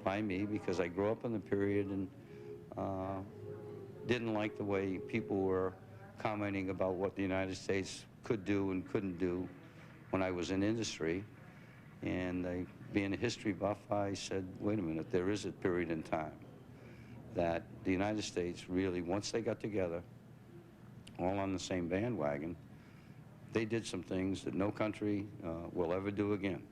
by me because I grew up in the period and didn't like the way people were commenting about what the United States could do and couldn't do when I was in industry. And being a history buff, I said, wait a minute, there is a period in time that the United States really, once they got together, all on the same bandwagon, they did some things that no country will ever do again.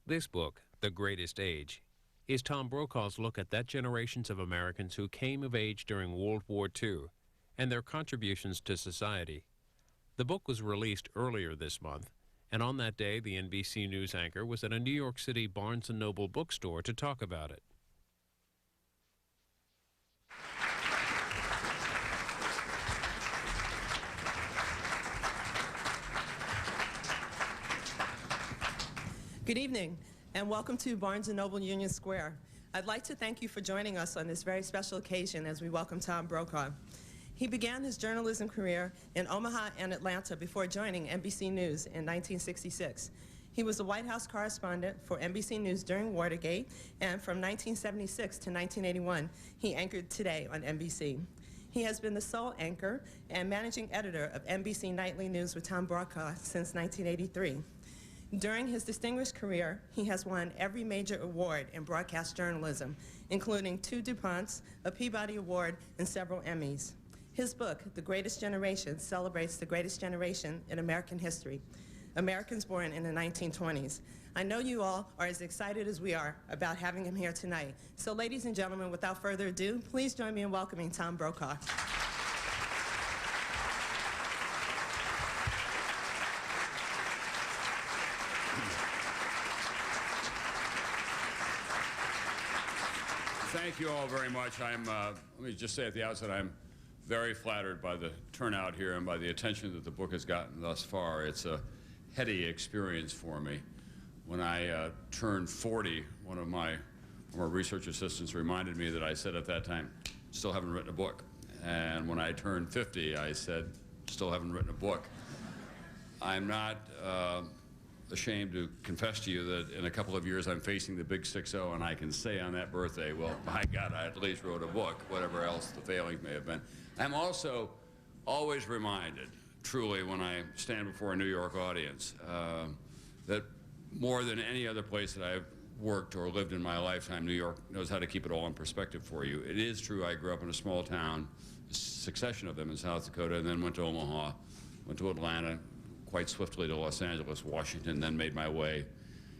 This book, The Greatest Age, is Tom Brokaw's look at that generations of Americans who came of age during World War II and their contributions to society. The book was released earlier this month, and on that day, the NBC News anchor was at a New York City Barnes & Noble bookstore to talk about it. Good evening, and welcome to Barnes & Noble Union Square. I'd like to thank you for joining us on this very special occasion as we welcome Tom Brokaw. He began his journalism career in Omaha and Atlanta before joining NBC News in 1966. He was the White House correspondent for NBC News during Watergate, and from 1976 to 1981, he anchored Today on NBC. He has been the sole anchor and managing editor of NBC Nightly News with Tom Brokaw since 1983. During his distinguished career, he has won every major award in broadcast journalism, including 2 DuPonts, a Peabody Award, and several Emmys. His book, The Greatest Generation, celebrates the greatest generation in American history, Americans born in the 1920s. I know you all are as excited as we are about having him here tonight. So ladies and gentlemen, without further ado, please join me in welcoming Tom Brokaw. Thank you all very much. Let me just say at the outset, I'm very flattered by the turnout here and by the attention that the book has gotten thus far. It's a heady experience for me. When I turned 40, one of my former research assistants reminded me that I said at that time, still haven't written a book. And when I turned 50, I said, still haven't written a book. I'm not ashamed to confess to you that in a couple of years I'm facing the big 6-0, and I can say on that birthday, well, by God, I at least wrote a book, whatever else the failings may have been. I'm also always reminded, truly, when I stand before a New York audience, that more than any other place that I've worked or lived in my lifetime, New York knows how to keep it all in perspective for you. It is true I grew up in a small town, a succession of them in South Dakota, and then went to Omaha, went to Atlanta, quite swiftly to Los Angeles, Washington, then made my way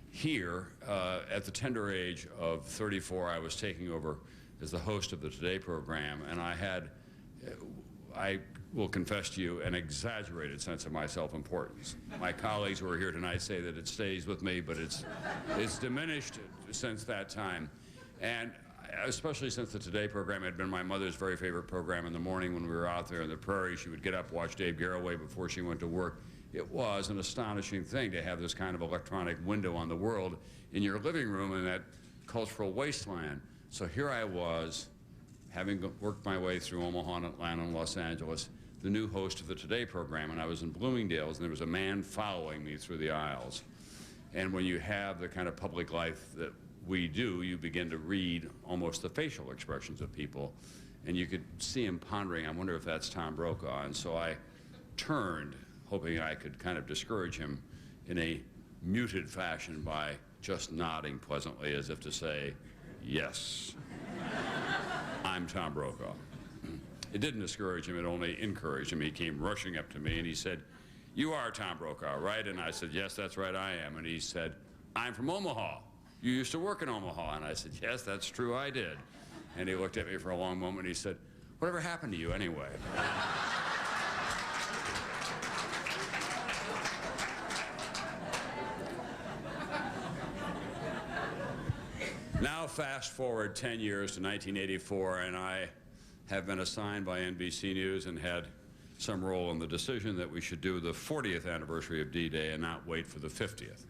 here. At the tender age of 34, I was taking over as the host of the Today program, and I had, I will confess to you, an exaggerated sense of my self-importance. My colleagues who are here tonight say that it stays with me, but it's diminished since that time. And especially since the Today program had been my mother's very favorite program in the morning when we were out there on the prairie. She would get up, watch Dave Garroway before she went to work. It was an astonishing thing to have this kind of electronic window on the world in your living room in that cultural wasteland. So here I was, having worked my way through Omaha and Atlanta and Los Angeles, the new host of the Today program, and I was in Bloomingdale's, and there was a man following me through the aisles. And when you have the kind of public life that we do, you begin to read almost the facial expressions of people, and you could see him pondering, I wonder if that's Tom Brokaw. And so I turned, hoping I could kind of discourage him in a muted fashion by just nodding pleasantly as if to say, yes, I'm Tom Brokaw. It didn't discourage him, it only encouraged him. He came rushing up to me and he said, you are Tom Brokaw, right? And I said, yes, that's right, I am. And he said, I'm from Omaha. You used to work in Omaha. And I said, yes, that's true, I did. And he looked at me for a long moment and he said, whatever happened to you anyway? Now fast forward 10 years to 1984, and I have been assigned by NBC News and had some role in the decision that we should do the 40th anniversary of D-Day and not wait for the 50th.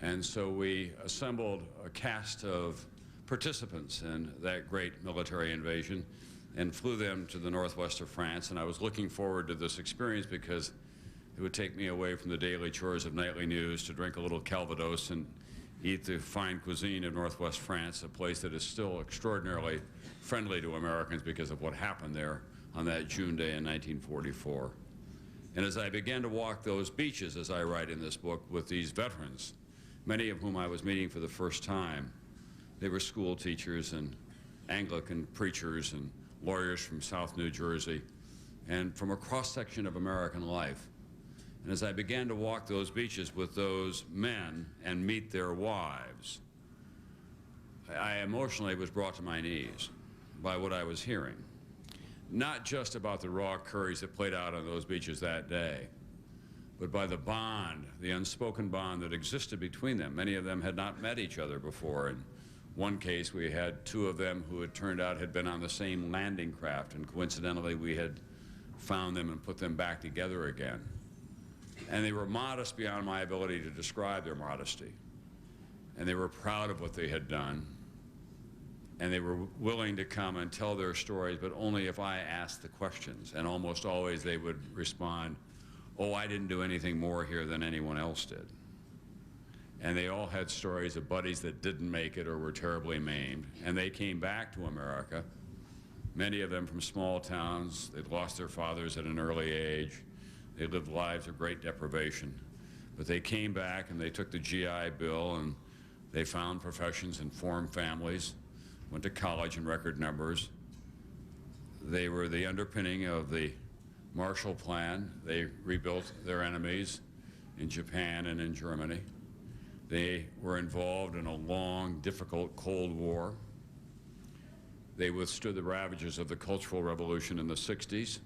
And so we assembled a cast of participants in that great military invasion and flew them to the northwest of France. And I was looking forward to this experience because It would take me away from the daily chores of nightly news to drink a little Calvados and eat the fine cuisine of Northwest France, a place that is still extraordinarily friendly to Americans because of what happened there on that June day in 1944. And as I began to walk those beaches, as I write in this book, with these veterans, many of whom I was meeting for the first time, they were school teachers and Anglican preachers and lawyers from South New Jersey and from a cross-section of American life. And as I began to walk those beaches with those men and meet their wives, I emotionally was brought to my knees by what I was hearing. Not just about the raw courage that played out on those beaches that day, but by the bond, the unspoken bond that existed between them. Many of them had not met each other before. In one case, we had two of them who it turned out had been on the same landing craft, and coincidentally, we had found them and put them back together again. And they were modest beyond my ability to describe their modesty. And they were proud of what they had done. And they were willing to come and tell their stories, but only if I asked the questions. And almost always they would respond, "Oh, I didn't do anything more here than anyone else did." And they all had stories of buddies that didn't make it or were terribly maimed. And they came back to America, many of them from small towns. They'd lost their fathers at an early age. They lived lives of great deprivation. But they came back and they took the GI Bill and they found professions and formed families, went to college in record numbers. They were the underpinning of the Marshall Plan. They rebuilt their enemies in Japan and in Germany. They were involved in a long, difficult Cold War. They withstood the ravages of the Cultural Revolution in the 60s.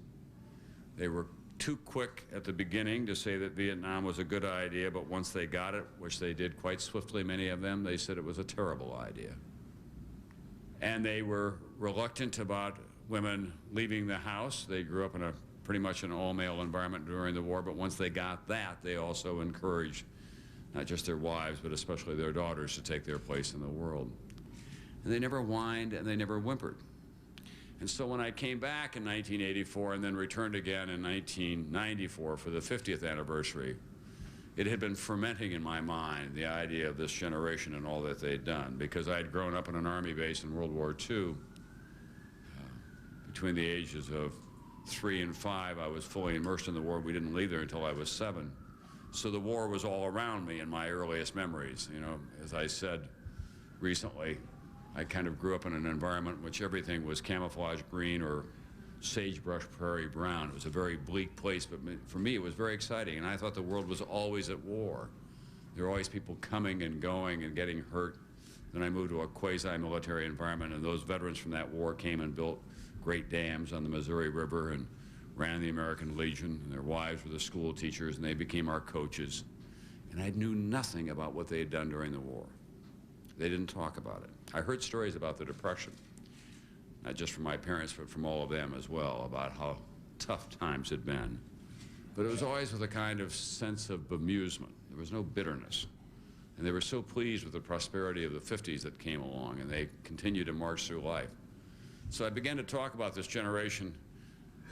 They were too quick at the beginning to say that Vietnam was a good idea, but once they got it, which they did quite swiftly, many of them, they said it was a terrible idea. And they were reluctant about women leaving the house. They grew up in pretty much an all-male environment during the war, but once they got that, they also encouraged not just their wives, but especially their daughters to take their place in the world. And they never whined and they never whimpered. And so when I came back in 1984 and then returned again in 1994 for the 50th anniversary, it had been fermenting in my mind, the idea of this generation and all that they'd done, because I had grown up in an Army base in World War II. Between the ages of 3 and 5, I was fully immersed in the war. We didn't leave there until I was 7. So the war was all around me in my earliest memories. You know, as I said recently, I kind of grew up in an environment in which everything was camouflage green or sagebrush prairie brown. It was a very bleak place, but for me it was very exciting, and I thought the world was always at war. There were always people coming and going and getting hurt. Then I moved to a quasi-military environment, and those veterans from that war came and built great dams on the Missouri River and ran the American Legion, and their wives were the school teachers, and they became our coaches. And I knew nothing about what they had done during the war. They didn't talk about it. I heard stories about the Depression, not just from my parents, but from all of them as well, about how tough times had been. But it was always with a kind of sense of bemusement. There was no bitterness. And they were so pleased with the prosperity of the 50s that came along, and they continued to march through life. So I began to talk about this generation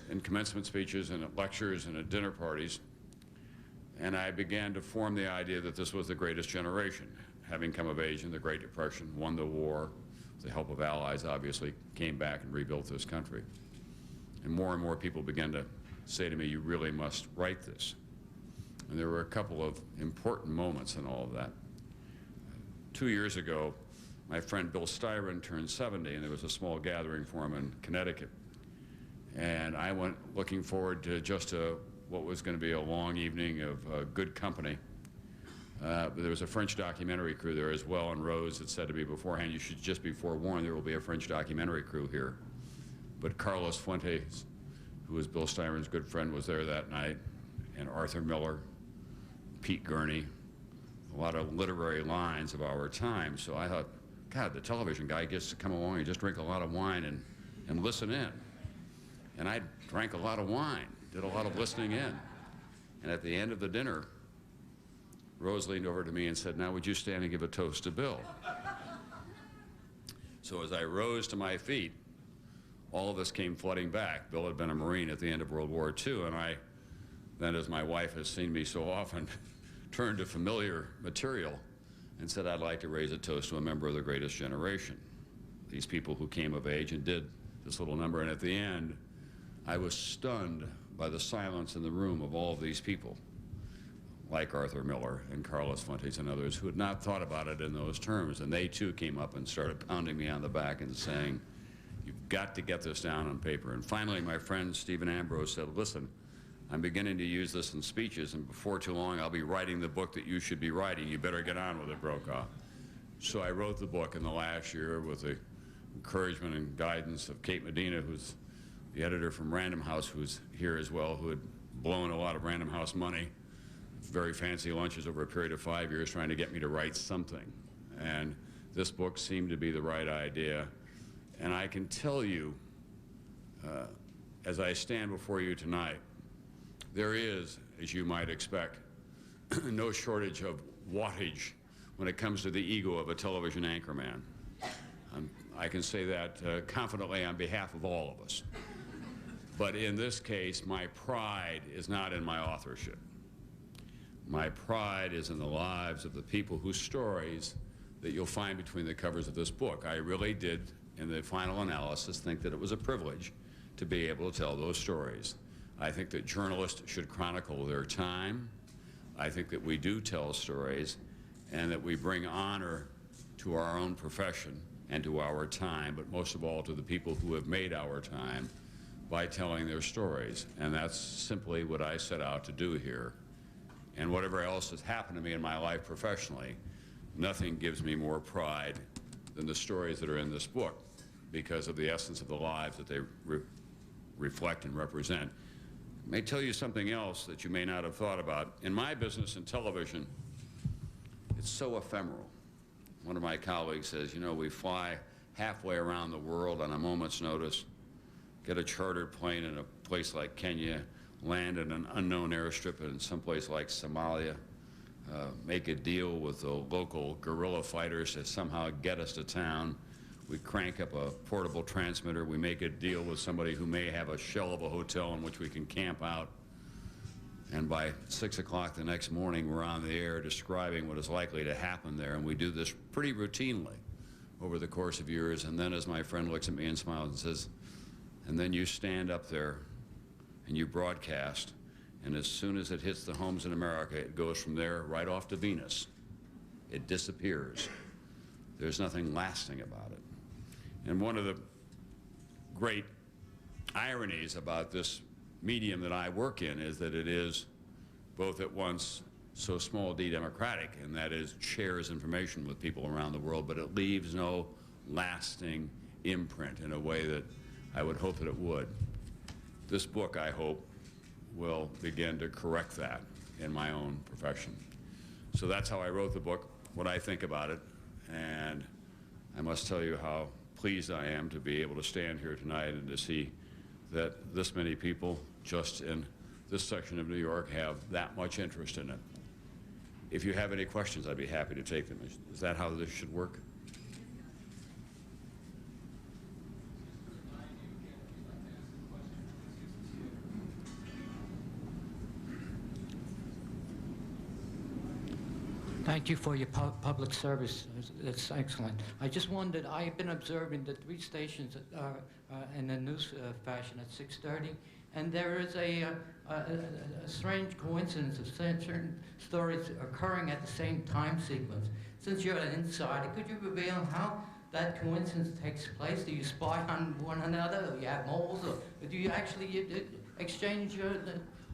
in commencement speeches and at lectures and at dinner parties, and I began to form the idea that this was the greatest generation, having come of age in the Great Depression, won the war, with the help of allies, obviously, came back and rebuilt this country. And more people began to say to me, "You really must write this." And there were a couple of important moments in all of that. 2 years ago, my friend Bill Styron turned 70, and there was a small gathering for him in Connecticut. And I went looking forward to just what was going to be a long evening of good company. But there was a French documentary crew there as well, and Rose had said to me beforehand, "You should just be forewarned, there will be a French documentary crew here." But Carlos Fuentes, who was Bill Styron's good friend, was there that night, and Arthur Miller, Pete Gurney, a lot of literary lines of our time. So I thought, God, the television guy gets to come along and just drink a lot of wine and listen in. And I drank a lot of wine, did a lot of listening in. And at the end of the dinner, Rose leaned over to me and said, "Now would you stand and give a toast to Bill?" So as I rose to my feet, all of this came flooding back. Bill had been a Marine at the end of World War II, and then, as my wife has seen me so often, turned to familiar material and said, I'd like to raise a toast to a member of the greatest generation. These people who came of age and did this little number. And at the end, I was stunned by the silence in the room of all of these people, like Arthur Miller and Carlos Fuentes and others, who had not thought about it in those terms. And they too came up and started pounding me on the back and saying, you've got to get this down on paper. And finally, my friend Stephen Ambrose said, listen, I'm beginning to use this in speeches, and before too long, I'll be writing the book that you should be writing. You better get on with it, Brokaw. So I wrote the book in the last year with the encouragement and guidance of Kate Medina, who's the editor from Random House, who's here as well, who had blown a lot of Random House money, very fancy lunches over a period of 5 years trying to get me to write something. And this book seemed to be the right idea. And I can tell you, as I stand before you tonight, there is, as you might expect, no shortage of wattage when it comes to the ego of a television anchorman. I can say that confidently on behalf of all of us. But in this case, my pride is not in my authorship. My pride is in the lives of the people whose stories that you'll find between the covers of this book. I really did, in the final analysis, think that it was a privilege to be able to tell those stories. I think that journalists should chronicle their time. I think that we do tell stories, and that we bring honor to our own profession and to our time, but most of all to the people who have made our time by telling their stories. And that's simply what I set out to do here. And whatever else has happened to me in my life professionally, nothing gives me more pride than the stories that are in this book, because of the essence of the lives that they reflect and represent. I may tell you something else that you may not have thought about. In my business in television, it's so ephemeral. One of my colleagues says, you know, we fly halfway around the world on a moment's notice, get a chartered plane in a place like Kenya, land in an unknown airstrip in someplace like Somalia, make a deal with the local guerrilla fighters to somehow get us to town. We crank up a portable transmitter. We make a deal with somebody who may have a shell of a hotel in which we can camp out. And by 6 o'clock the next morning, we're on the air describing what is likely to happen there. And we do this pretty routinely over the course of years. And then as my friend looks at me and smiles and says, and then you stand up there and you broadcast. And as soon as it hits the homes in America, it goes from there right off to Venus. It disappears. There's nothing lasting about it. And one of the great ironies about this medium that I work in is that it is both at once so small d democratic, and that is shares information with people around the world, but it leaves no lasting imprint in a way that I would hope that it would. This book, I hope, will begin to correct that in my own profession. So that's how I wrote the book, what I think about it, and I must tell you how pleased I am to be able to stand here tonight and to see that this many people just in this section of New York have that much interest in it. If you have any questions, I'd be happy to take them. Is that how this should work? Thank you for your public service. It's excellent. I just wondered, I've been observing the 3 stations in the news fashion at 6:30, and there is a strange coincidence of certain stories occurring at the same time sequence. Since you're an insider, could you reveal how that coincidence takes place? Do you spy on one another, or you have moles, or do you actually exchange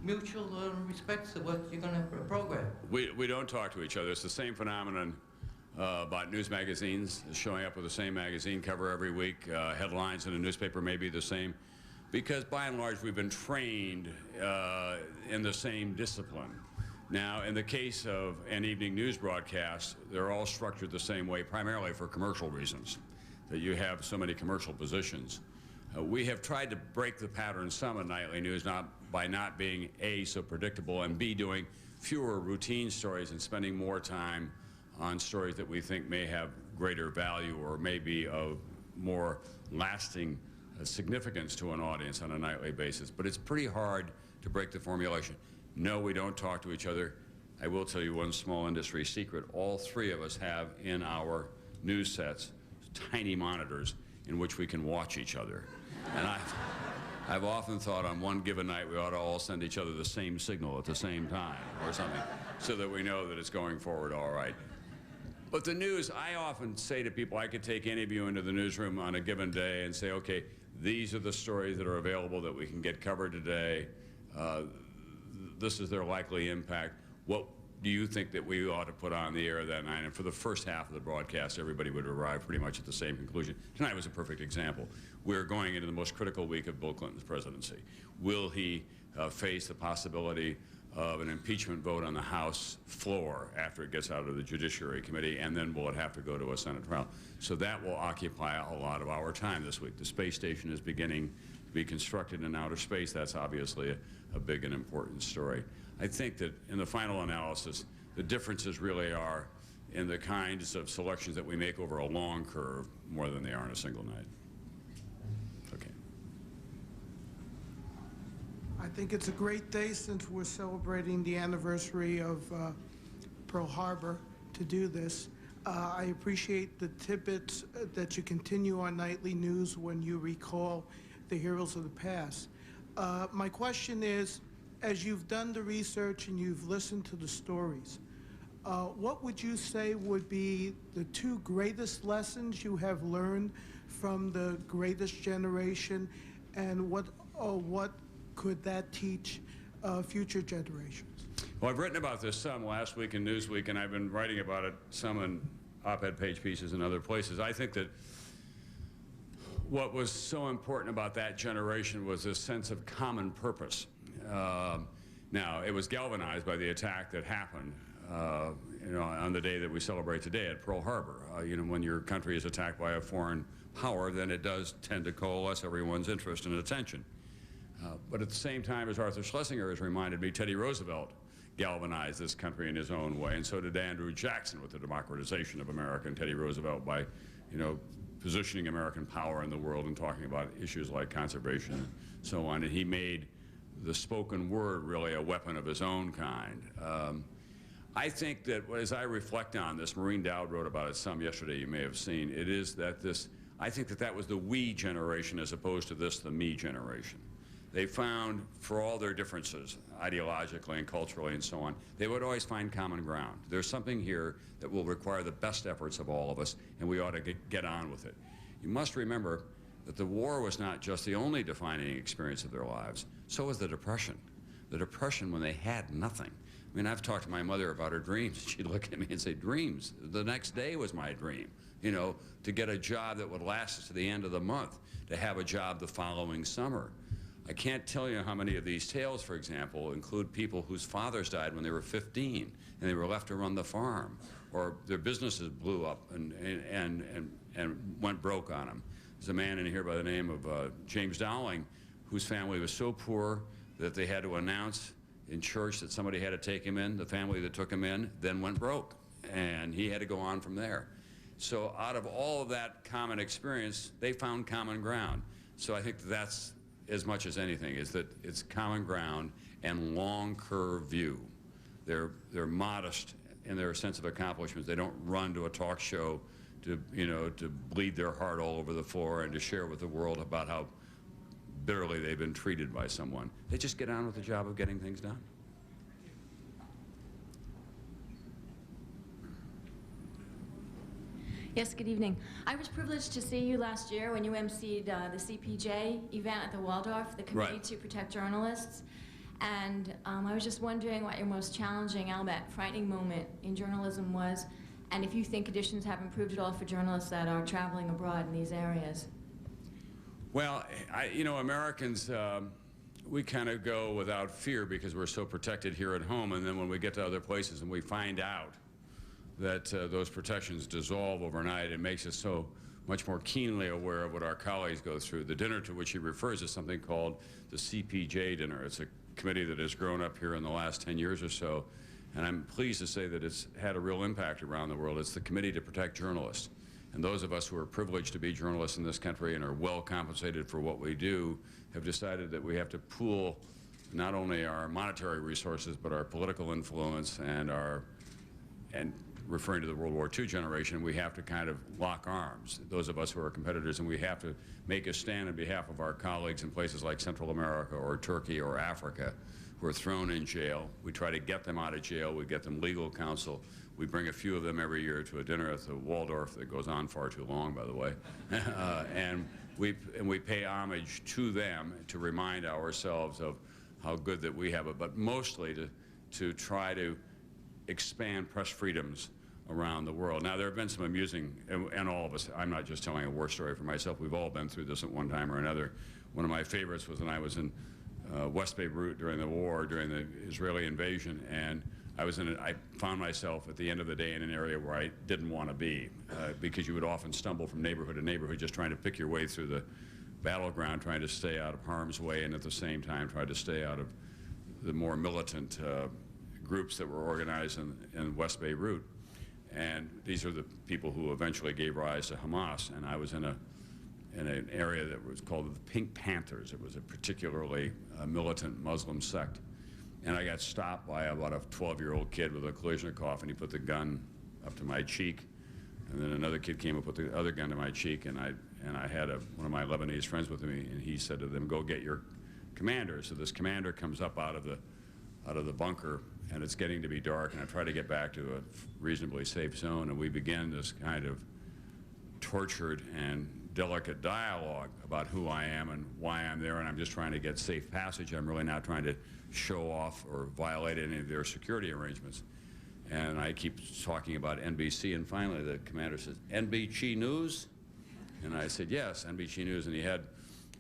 mutual respects to what you're going to program? We don't talk to each other. It's the same phenomenon about news magazines showing up with the same magazine cover every week. Headlines in a newspaper may be the same, because by and large we've been trained in the same discipline. Now, in the case of an evening news broadcast, they're all structured the same way, primarily for commercial reasons, that you have so many commercial positions. We have tried to break the pattern some in nightly news, by not being A, so predictable, and B, doing fewer routine stories and spending more time on stories that we think may have greater value or may be of more lasting significance to an audience on a nightly basis. But it's pretty hard to break the formulation. No, we don't talk to each other. I will tell you one small industry secret. All three of us have in our news sets tiny monitors in which we can watch each other. And I've often thought on one given night we ought to all send each other the same signal at the same time or something so that we know that it's going forward all right. But the news, I often say to people, I could take any of you into the newsroom on a given day and say, okay, these are the stories that are available that we can get covered today. This is their likely impact. What do you think that we ought to put on the air that night? And for the first half of the broadcast, everybody would arrive pretty much at the same conclusion. Tonight was a perfect example. We're going into the most critical week of Bill Clinton's presidency. Will he face the possibility of an impeachment vote on the House floor after it gets out of the Judiciary Committee, and then will it have to go to a Senate trial? So that will occupy a lot of our time this week. The space station is beginning to be constructed in outer space. That's obviously a big and important story. I think that in the final analysis, the differences really are in the kinds of selections that we make over a long curve more than they are in a single night. Okay. I think it's a great day since we're celebrating the anniversary of Pearl Harbor to do this. I appreciate the tidbits that you continue on nightly news when you recall the heroes of the past. My question is, as you've done the research and you've listened to the stories, what would you say would be the two greatest lessons you have learned from the greatest generation, and what could that teach future generations? Well, I've written about this some last week in Newsweek, and I've been writing about it some in op-ed page pieces and other places. I think that what was so important about that generation was this sense of common purpose. Now, it was galvanized by the attack that happened, on the day that we celebrate today at Pearl Harbor. When your country is attacked by a foreign power, then it does tend to coalesce everyone's interest and attention. But at the same time, as Arthur Schlesinger has reminded me, Teddy Roosevelt galvanized this country in his own way, and so did Andrew Jackson with the democratization of America, and Teddy Roosevelt by, positioning American power in the world and talking about issues like conservation and so on. And he made the spoken word really a weapon of his own kind. I think that as I reflect on this, Maureen Dowd wrote about it some yesterday, you may have seen, it is that I think that was the we generation as opposed to the me generation. They found, for all their differences, ideologically and culturally and so on, they would always find common ground. There's something here that will require the best efforts of all of us, and we ought to get on with it. You must remember that the war was not just the only defining experience of their lives. So was the Depression. The Depression when they had nothing. I mean, I've talked to my mother about her dreams. She'd look at me and say, dreams? The next day was my dream, to get a job that would last us to the end of the month, to have a job the following summer. I can't tell you how many of these tales, for example, include people whose fathers died when they were 15 and they were left to run the farm, or their businesses blew up and went broke on them. There's a man in here by the name of James Dowling, whose family was so poor that they had to announce in church that somebody had to take him in. The family that took him in then went broke, and he had to go on from there. So out of all of that common experience, they found common ground. So I think that's, as much as anything, is that it's common ground and long curve view. They're modest in their sense of accomplishments. They don't run to a talk show to bleed their heart all over the floor and to share with the world about how bitterly they've been treated by someone. They just get on with the job of getting things done. Yes, good evening. I was privileged to see you last year when you emceed the CPJ event at the Waldorf, the Committee to Protect Journalists. And I was just wondering what your most challenging, albeit frightening moment in journalism was, and if you think conditions have improved at all for journalists that are traveling abroad in these areas. Well, Americans, we kind of go without fear because we're so protected here at home, and then when we get to other places and we find out that those protections dissolve overnight, it makes us so much more keenly aware of what our colleagues go through. The dinner to which he refers is something called the CPJ dinner. It's a committee that has grown up here in the last 10 years or so, and I'm pleased to say that it's had a real impact around the world. It's the Committee to Protect Journalists. And those of us who are privileged to be journalists in this country and are well compensated for what we do have decided that we have to pool not only our monetary resources, but our political influence and referring to the World War II generation, we have to kind of lock arms, those of us who are competitors, and we have to make a stand on behalf of our colleagues in places like Central America or Turkey or Africa who are thrown in jail. We try to get them out of jail. We get them legal counsel. We bring a few of them every year to a dinner at the Waldorf that goes on far too long, by the way. And we pay homage to them to remind ourselves of how good that we have it, but mostly to try to expand press freedoms around the world. Now, there have been some amusing, and all of us, I'm not just telling a war story for myself, we've all been through this at one time or another. One of my favorites was when I was in West Beirut during the war, during the Israeli invasion, and I found myself at the end of the day in an area where I didn't want to be, because you would often stumble from neighborhood to neighborhood just trying to pick your way through the battleground, trying to stay out of harm's way, and at the same time try to stay out of the more militant groups that were organized in West Beirut. And these are the people who eventually gave rise to Hamas. And I was in an area that was called the Pink Panthers. It was a particularly militant Muslim sect. And I got stopped by about a 12-year-old kid with a Kalashnikov, and he put the gun up to my cheek. And then another kid came up with the other gun to my cheek, and I had one of my Lebanese friends with me, and he said to them, "Go get your commander." So this commander comes up out of the bunker, and it's getting to be dark, and I try to get back to a reasonably safe zone, and we begin this kind of tortured and delicate dialogue about who I am and why I'm there, and I'm just trying to get safe passage. I'm really not trying to show off or violate any of their security arrangements. And I keep talking about NBC, and finally the commander says, "NBC News?" And I said, "Yes, NBC News," and he had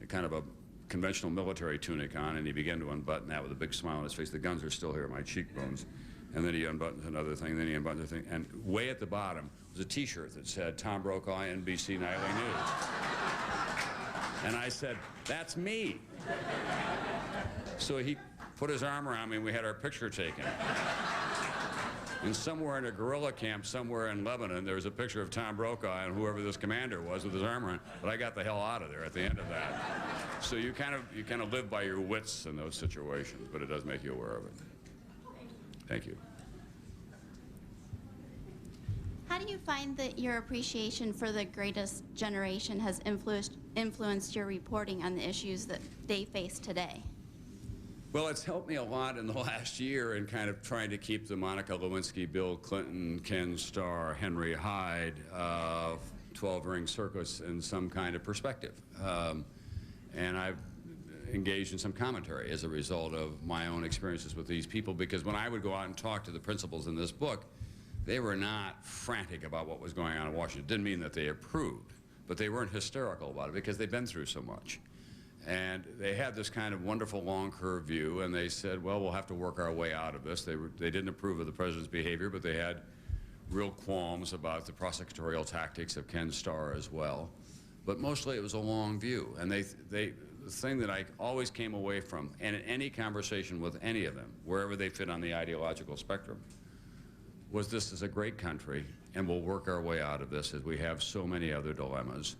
a kind of a conventional military tunic on, and he began to unbutton that with a big smile on his face. The guns are still here at my cheekbones. And then he unbuttons another thing, then he unbuttons a thing, and way at the bottom was a T-shirt that said, "Tom Brokaw, NBC Nightly News." And I said, "That's me." So he put his arm around me, and we had our picture taken. And somewhere in a guerrilla camp, somewhere in Lebanon, there was a picture of Tom Brokaw and whoever this commander was with his arm around. But I got the hell out of there at the end of that. So you kind of live by your wits in those situations, but it does make you aware of it. Thank you. How do you find that your appreciation for the greatest generation has influenced your reporting on the issues that they face today? Well, it's helped me a lot in the last year in kind of trying to keep the Monica Lewinsky, Bill Clinton, Ken Starr, Henry Hyde, 12-ring circus in some kind of perspective. And I've engaged in some commentary as a result of my own experiences with these people, because when I would go out and talk to the principals in this book, they were not frantic about what was going on in Washington. It didn't mean that they approved, but they weren't hysterical about it because they'd been through so much. And they had this kind of wonderful long curve view, and they said, well, we'll have to work our way out of this. They didn't approve of the president's behavior, but they had real qualms about the prosecutorial tactics of Ken Starr as well. But mostly it was a long view. And the thing that I always came away from, and in any conversation with any of them, wherever they fit on the ideological spectrum, was this is a great country, and we'll work our way out of this as we have so many other dilemmas.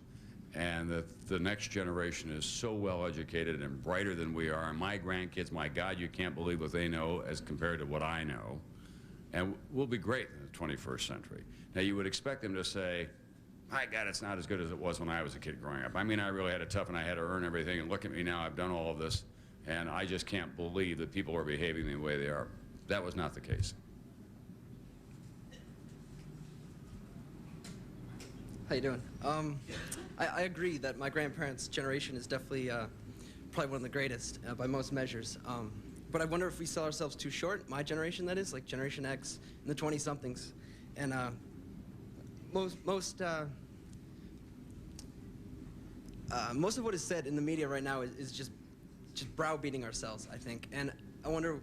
And that the next generation is so well educated and brighter than we are. And my grandkids, my God, you can't believe what they know as compared to what I know. And we'll be great in the 21st century. Now, you would expect them to say, my God, it's not as good as it was when I was a kid growing up. I mean, I really had it tough, and I had to earn everything. And look at me now, I've done all of this. And I just can't believe that people are behaving the way they are. That was not the case. How you doing? I agree that my grandparents' generation is definitely probably one of the greatest by most measures. But I wonder if we sell ourselves too short, my generation that is, like Generation X and the 20-somethings. And most of what is said in the media right now is just browbeating ourselves, I think. And I wonder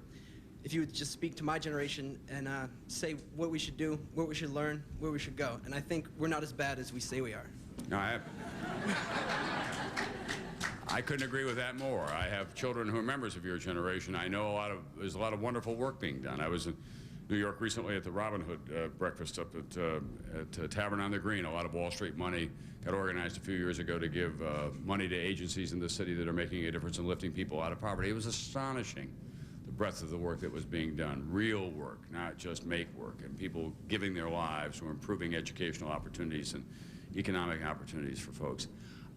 if you would just speak to my generation and say what we should do, what we should learn, where we should go. And I think we're not as bad as we say we are. No, I couldn't agree with that more. I have children who are members of your generation. I know there's a lot of wonderful work being done. I was New York recently at the Robin Hood breakfast up at Tavern on the Green. A lot of Wall Street money got organized a few years ago to give money to agencies in the city that are making a difference in lifting people out of poverty. It was astonishing, the breadth of the work that was being done. Real work, not just make work, and people giving their lives or improving educational opportunities and economic opportunities for folks.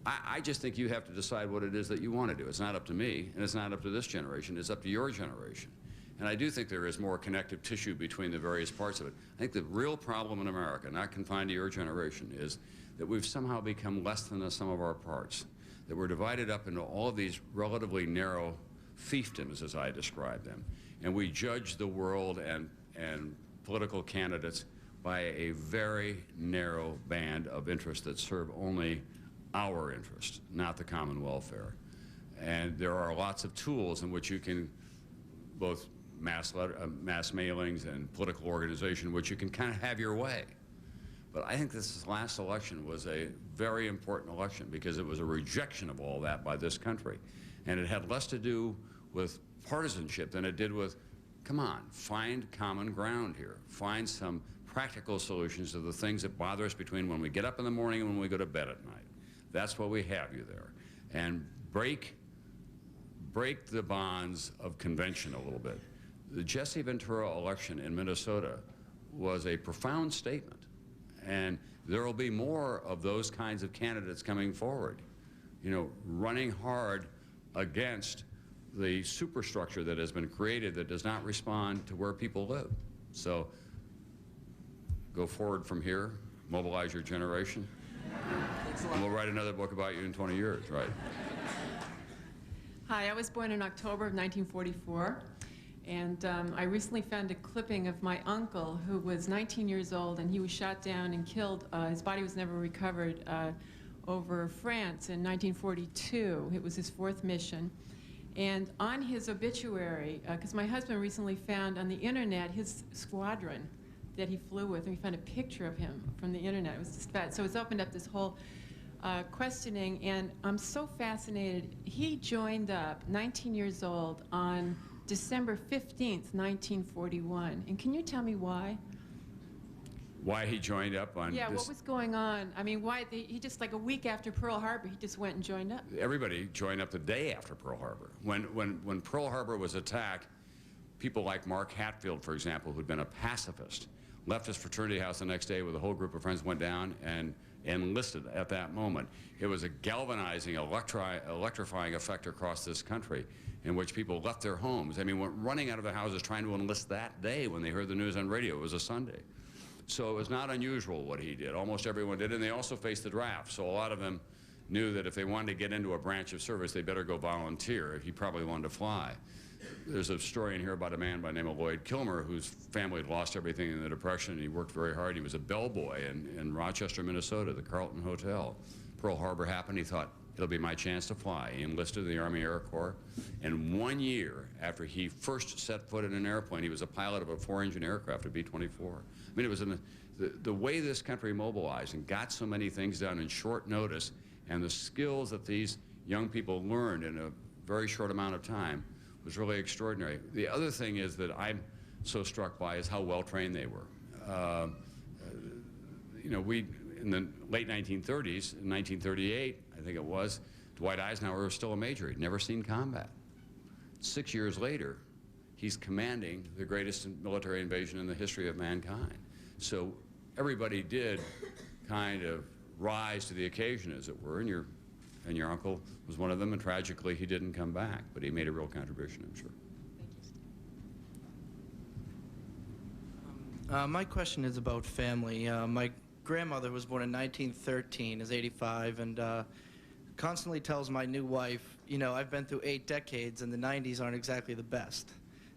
I just think you have to decide what it is that you want to do. It's not up to me, and it's not up to this generation. It's up to your generation. And I do think there is more connective tissue between the various parts of it. I think the real problem in America, not confined to your generation, is that we've somehow become less than the sum of our parts, that we're divided up into all of these relatively narrow fiefdoms, as I describe them, and we judge the world and political candidates by a very narrow band of interests that serve only our interests, not the common welfare. And there are lots of tools in which you can both mass mailings and political organization, in which you can kind of have your way. But I think this last election was a very important election because it was a rejection of all that by this country. And it had less to do with partisanship than it did with, come on, find common ground here. Find some practical solutions to the things that bother us between when we get up in the morning and when we go to bed at night. That's why we have you there. And break the bonds of convention a little bit. The Jesse Ventura election in Minnesota was a profound statement, and there will be more of those kinds of candidates coming forward, you know, running hard against the superstructure that has been created that does not respond to where people live. So go forward from here, mobilize your generation, and we'll write another book about you in 20 years, right? Hi, I was born in October of 1944. And I recently found a clipping of my uncle, who was 19 years old, and he was shot down and killed. His body was never recovered over France in 1942. It was his 4th mission. And on his obituary, because my husband recently found on the internet his squadron that he flew with, and we found a picture of him from the internet. It was just bad. So it's opened up this whole questioning, and I'm so fascinated. He joined up, 19 years old, on December 15th, 1941. And can you tell me why? Why he joined up on Yeah, this? what was going on? I mean, why he just, like a week after Pearl Harbor, he just went and joined up? Everybody joined up the day after Pearl Harbor. When Pearl Harbor was attacked, people like Mark Hatfield, for example, who'd been a pacifist, left his fraternity house the next day with a whole group of friends, went down and enlisted at that moment. It was a galvanizing, electrifying effect across this country in which people left their homes. I mean, went running out of their houses trying to enlist that day when they heard the news on radio. It was a Sunday. So it was not unusual what he did. Almost everyone did, and they also faced the draft. So a lot of them knew that if they wanted to get into a branch of service, they better go volunteer. He probably wanted to fly. There's a story in here about a man by the name of Lloyd Kilmer, whose family had lost everything in the Depression, and he worked very hard. He was a bellboy in Rochester, Minnesota, the Carlton Hotel. Pearl Harbor happened. He thought, it'll be my chance to fly. He enlisted in the Army Air Corps, and 1 year after he first set foot in an airplane, he was a pilot of a 4-engine aircraft, a B-24. I mean, it was the way this country mobilized and got so many things done in short notice, and the skills that these young people learned in a very short amount of time was really extraordinary. The other thing is that I'm so struck by is how well trained they were. You know, in the late 1930s, in 1938, I think it was, Dwight Eisenhower was still a major. He'd never seen combat. 6 years later, he's commanding the greatest military invasion in the history of mankind. So everybody did kind of rise to the occasion, as it were, and your uncle was one of them, and tragically he didn't come back, but he made a real contribution, I'm sure. Thank you. My question is about family. My grandmother was born in 1913, is 85, and constantly tells my new wife, you know, I've been through 8 decades and the 90s aren't exactly the best.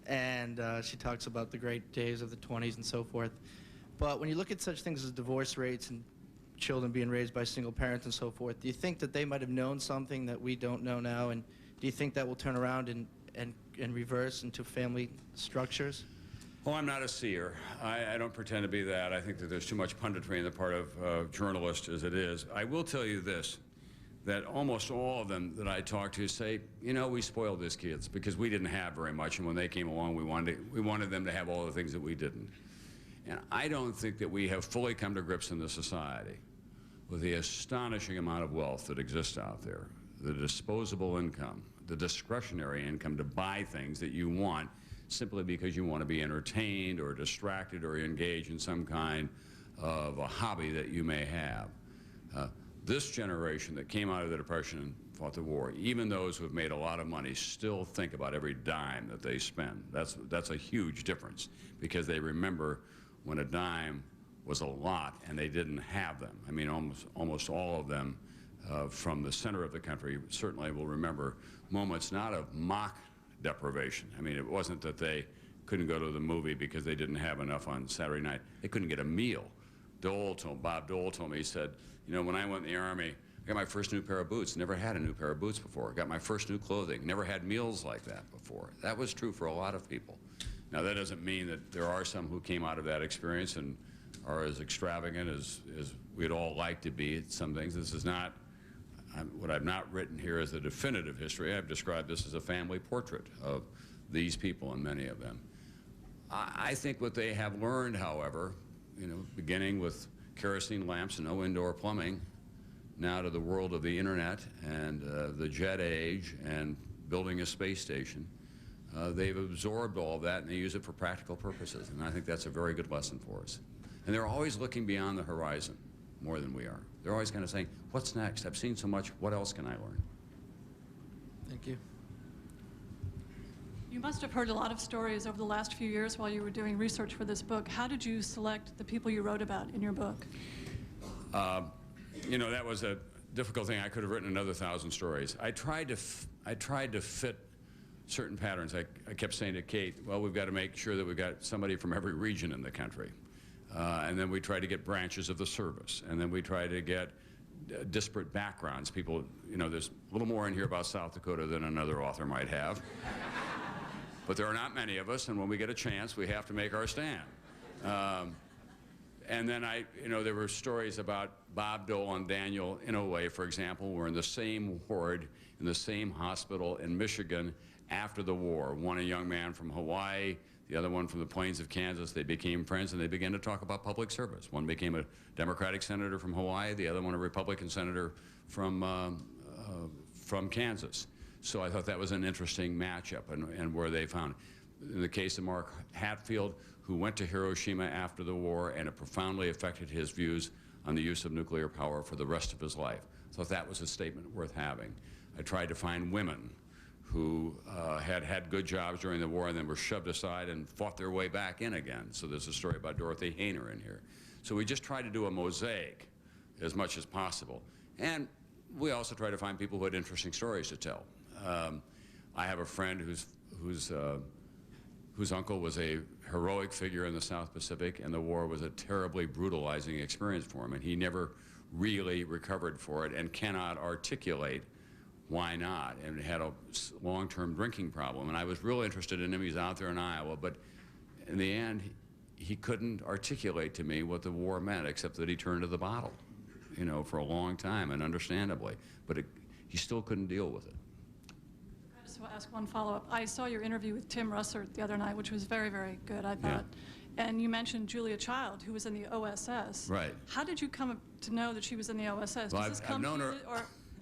And she talks about the great days of the 20s and so forth. But when you look at such things as divorce rates and children being raised by single parents and so forth, do you think that they might have known something that we don't know now? And do you think that will turn around and reverse into family structures? Well, I'm not a seer. I don't pretend to be that. I think that there's too much punditry on the part of journalists as it is. I will tell you this. that almost all of them that I talk to say, you know, we spoiled these kids because we didn't have very much, and when they came along, we wanted them to have all the things that we didn't. And I don't think that we have fully come to grips in this society with the astonishing amount of wealth that exists out there, the disposable income, the discretionary income to buy things that you want simply because you want to be entertained or distracted or engaged in some kind of a hobby that you may have. This generation that came out of the Depression and fought the war, even those who have made a lot of money still think about every dime that they spend. That's a huge difference because they remember when a dime was a lot and they didn't have them. I mean, almost all of them from the center of the country certainly will remember moments not of mock deprivation. I mean, it wasn't that they couldn't go to the movie because they didn't have enough on Saturday night. They couldn't get a meal. Bob Dole told me, he said, you know, when I went in the Army, I got my first new pair of boots. Never had a new pair of boots before. Got my first new clothing. Never had meals like that before. That was true for a lot of people. Now, that doesn't mean that there are some who came out of that experience and are as extravagant as we'd all like to be at some things. This is not, what I've not written here is the definitive history. I've described this as a family portrait of these people and many of them. I think what they have learned, however, you know, beginning with kerosene lamps and no indoor plumbing, now to the world of the internet and the jet age and building a space station, they've absorbed all of that and they use it for practical purposes. And I think that's a very good lesson for us. And they're always looking beyond the horizon more than we are. They're always kind of saying, what's next? I've seen so much. What else can I learn? Thank you. You must have heard a lot of stories over the last few years while you were doing research for this book. How did you select the people you wrote about in your book? You know, that was a difficult thing. I could have written another 1,000 stories. I tried to fit certain patterns. I kept saying to Kate, well, we've got to make sure that we've got somebody from every region in the country. And then we try to get branches of the service. And then we try to get disparate backgrounds. People, you know, there's a little more in here about South Dakota than another author might have. But there are not many of us, and when we get a chance, we have to make our stand. And then you know, there were stories about Bob Dole and Daniel Inouye, for example, were in the same ward in the same hospital in Michigan after the war. One a young man from Hawaii, the other one from the plains of Kansas. They became friends and they began to talk about public service. One became a Democratic senator from Hawaii, the other one a Republican senator from Kansas. So I thought that was an interesting matchup and where they found. In the case of Mark Hatfield, who went to Hiroshima after the war, and it profoundly affected his views on the use of nuclear power for the rest of his life. I thought that was a statement worth having. I tried to find women who had good jobs during the war and then were shoved aside and fought their way back in again. So there's a story about Dorothy Hayner in here. So we just tried to do a mosaic as much as possible. And we also try to find people who had interesting stories to tell. I have a friend whose uncle was a heroic figure in the South Pacific, and the war was a terribly brutalizing experience for him, and he never really recovered for it and cannot articulate why not, and had a long-term drinking problem. And I was real interested in him. He's out there in Iowa, but in the end, he couldn't articulate to me what the war meant, except that he turned to the bottle, you know, for a long time, and understandably. But he still couldn't deal with it. I just want to ask one follow-up. I saw your interview with Tim Russert the other night, which was very, very good, I thought. Yeah. And you mentioned Julia Child, who was in the OSS. Right. How did you come to know that she was in the OSS? Well, Does this come to you,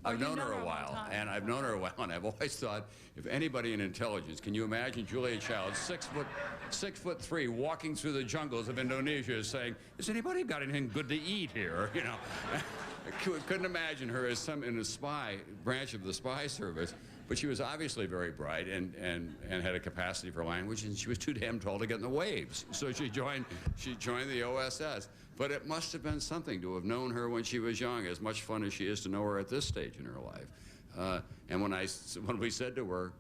I've known her a while, and I've known her a while, and I've always thought, if anybody in intelligence, can you imagine Julia Child, 6'3", walking through the jungles of Indonesia, saying, "Has anybody got anything good to eat here?" You know, I couldn't imagine her as in a spy branch of the spy service. But she was obviously very bright and had a capacity for language, and she was too damn tall to get in the waves. So she joined the OSS. But it must have been something to have known her when she was young, as much fun as she is to know her at this stage in her life. And when we said to her,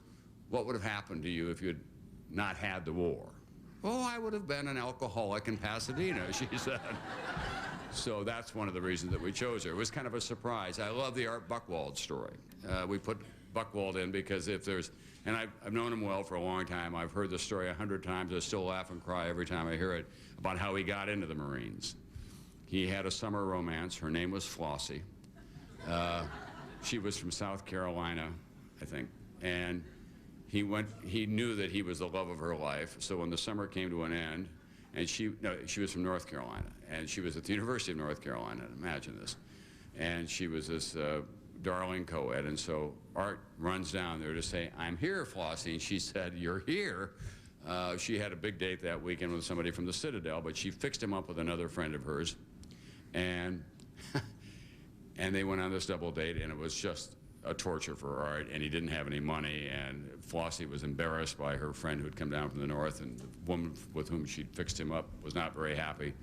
what would have happened to you if you had not had the war? Oh, I would have been an alcoholic in Pasadena, she said. So that's one of the reasons that we chose her. It was kind of a surprise. I love the Art Buchwald story. We put Buchwald in because if there's, and I've known him well for a long time. I've heard the story 100 times. I still laugh and cry every time I hear it, about how he got into the Marines. He had a summer romance. Her name was Flossie. She was from South Carolina, I think, and he knew that he was the love of her life. So when the summer came to an end, and she was from North Carolina, and she was at the University of North Carolina, imagine this. And she was this darling co-ed, and so Art runs down there to say, "I'm here, Flossie," and she said, "You're here?" She had a big date that weekend with somebody from the Citadel, but she fixed him up with another friend of hers, and and they went on this double date, and it was just a torture for Art, and he didn't have any money, and Flossie was embarrassed by her friend who had come down from the north, and the woman with whom she'd fixed him up was not very happy.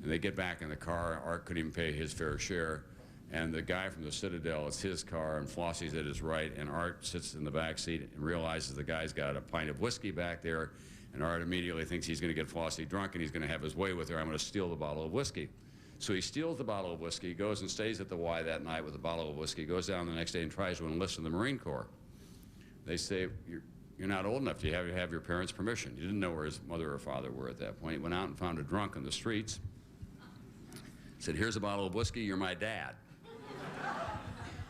And they get back in the car. Art couldn't even pay his fair share, and the guy from the Citadel, it's his car, and Flossie's at his right, and Art sits in the back seat and realizes the guy's got a pint of whiskey back there, and Art immediately thinks he's going to get Flossie drunk, and he's going to have his way with her. "I'm going to steal the bottle of whiskey." So he steals the bottle of whiskey, goes and stays at the Y that night with a bottle of whiskey, goes down the next day and tries to enlist in the Marine Corps. They say, you're not old enough to have your parents' permission. He didn't know where his mother or father were at that point. He went out and found a drunk on the streets. Said, "Here's a bottle of whiskey, you're my dad."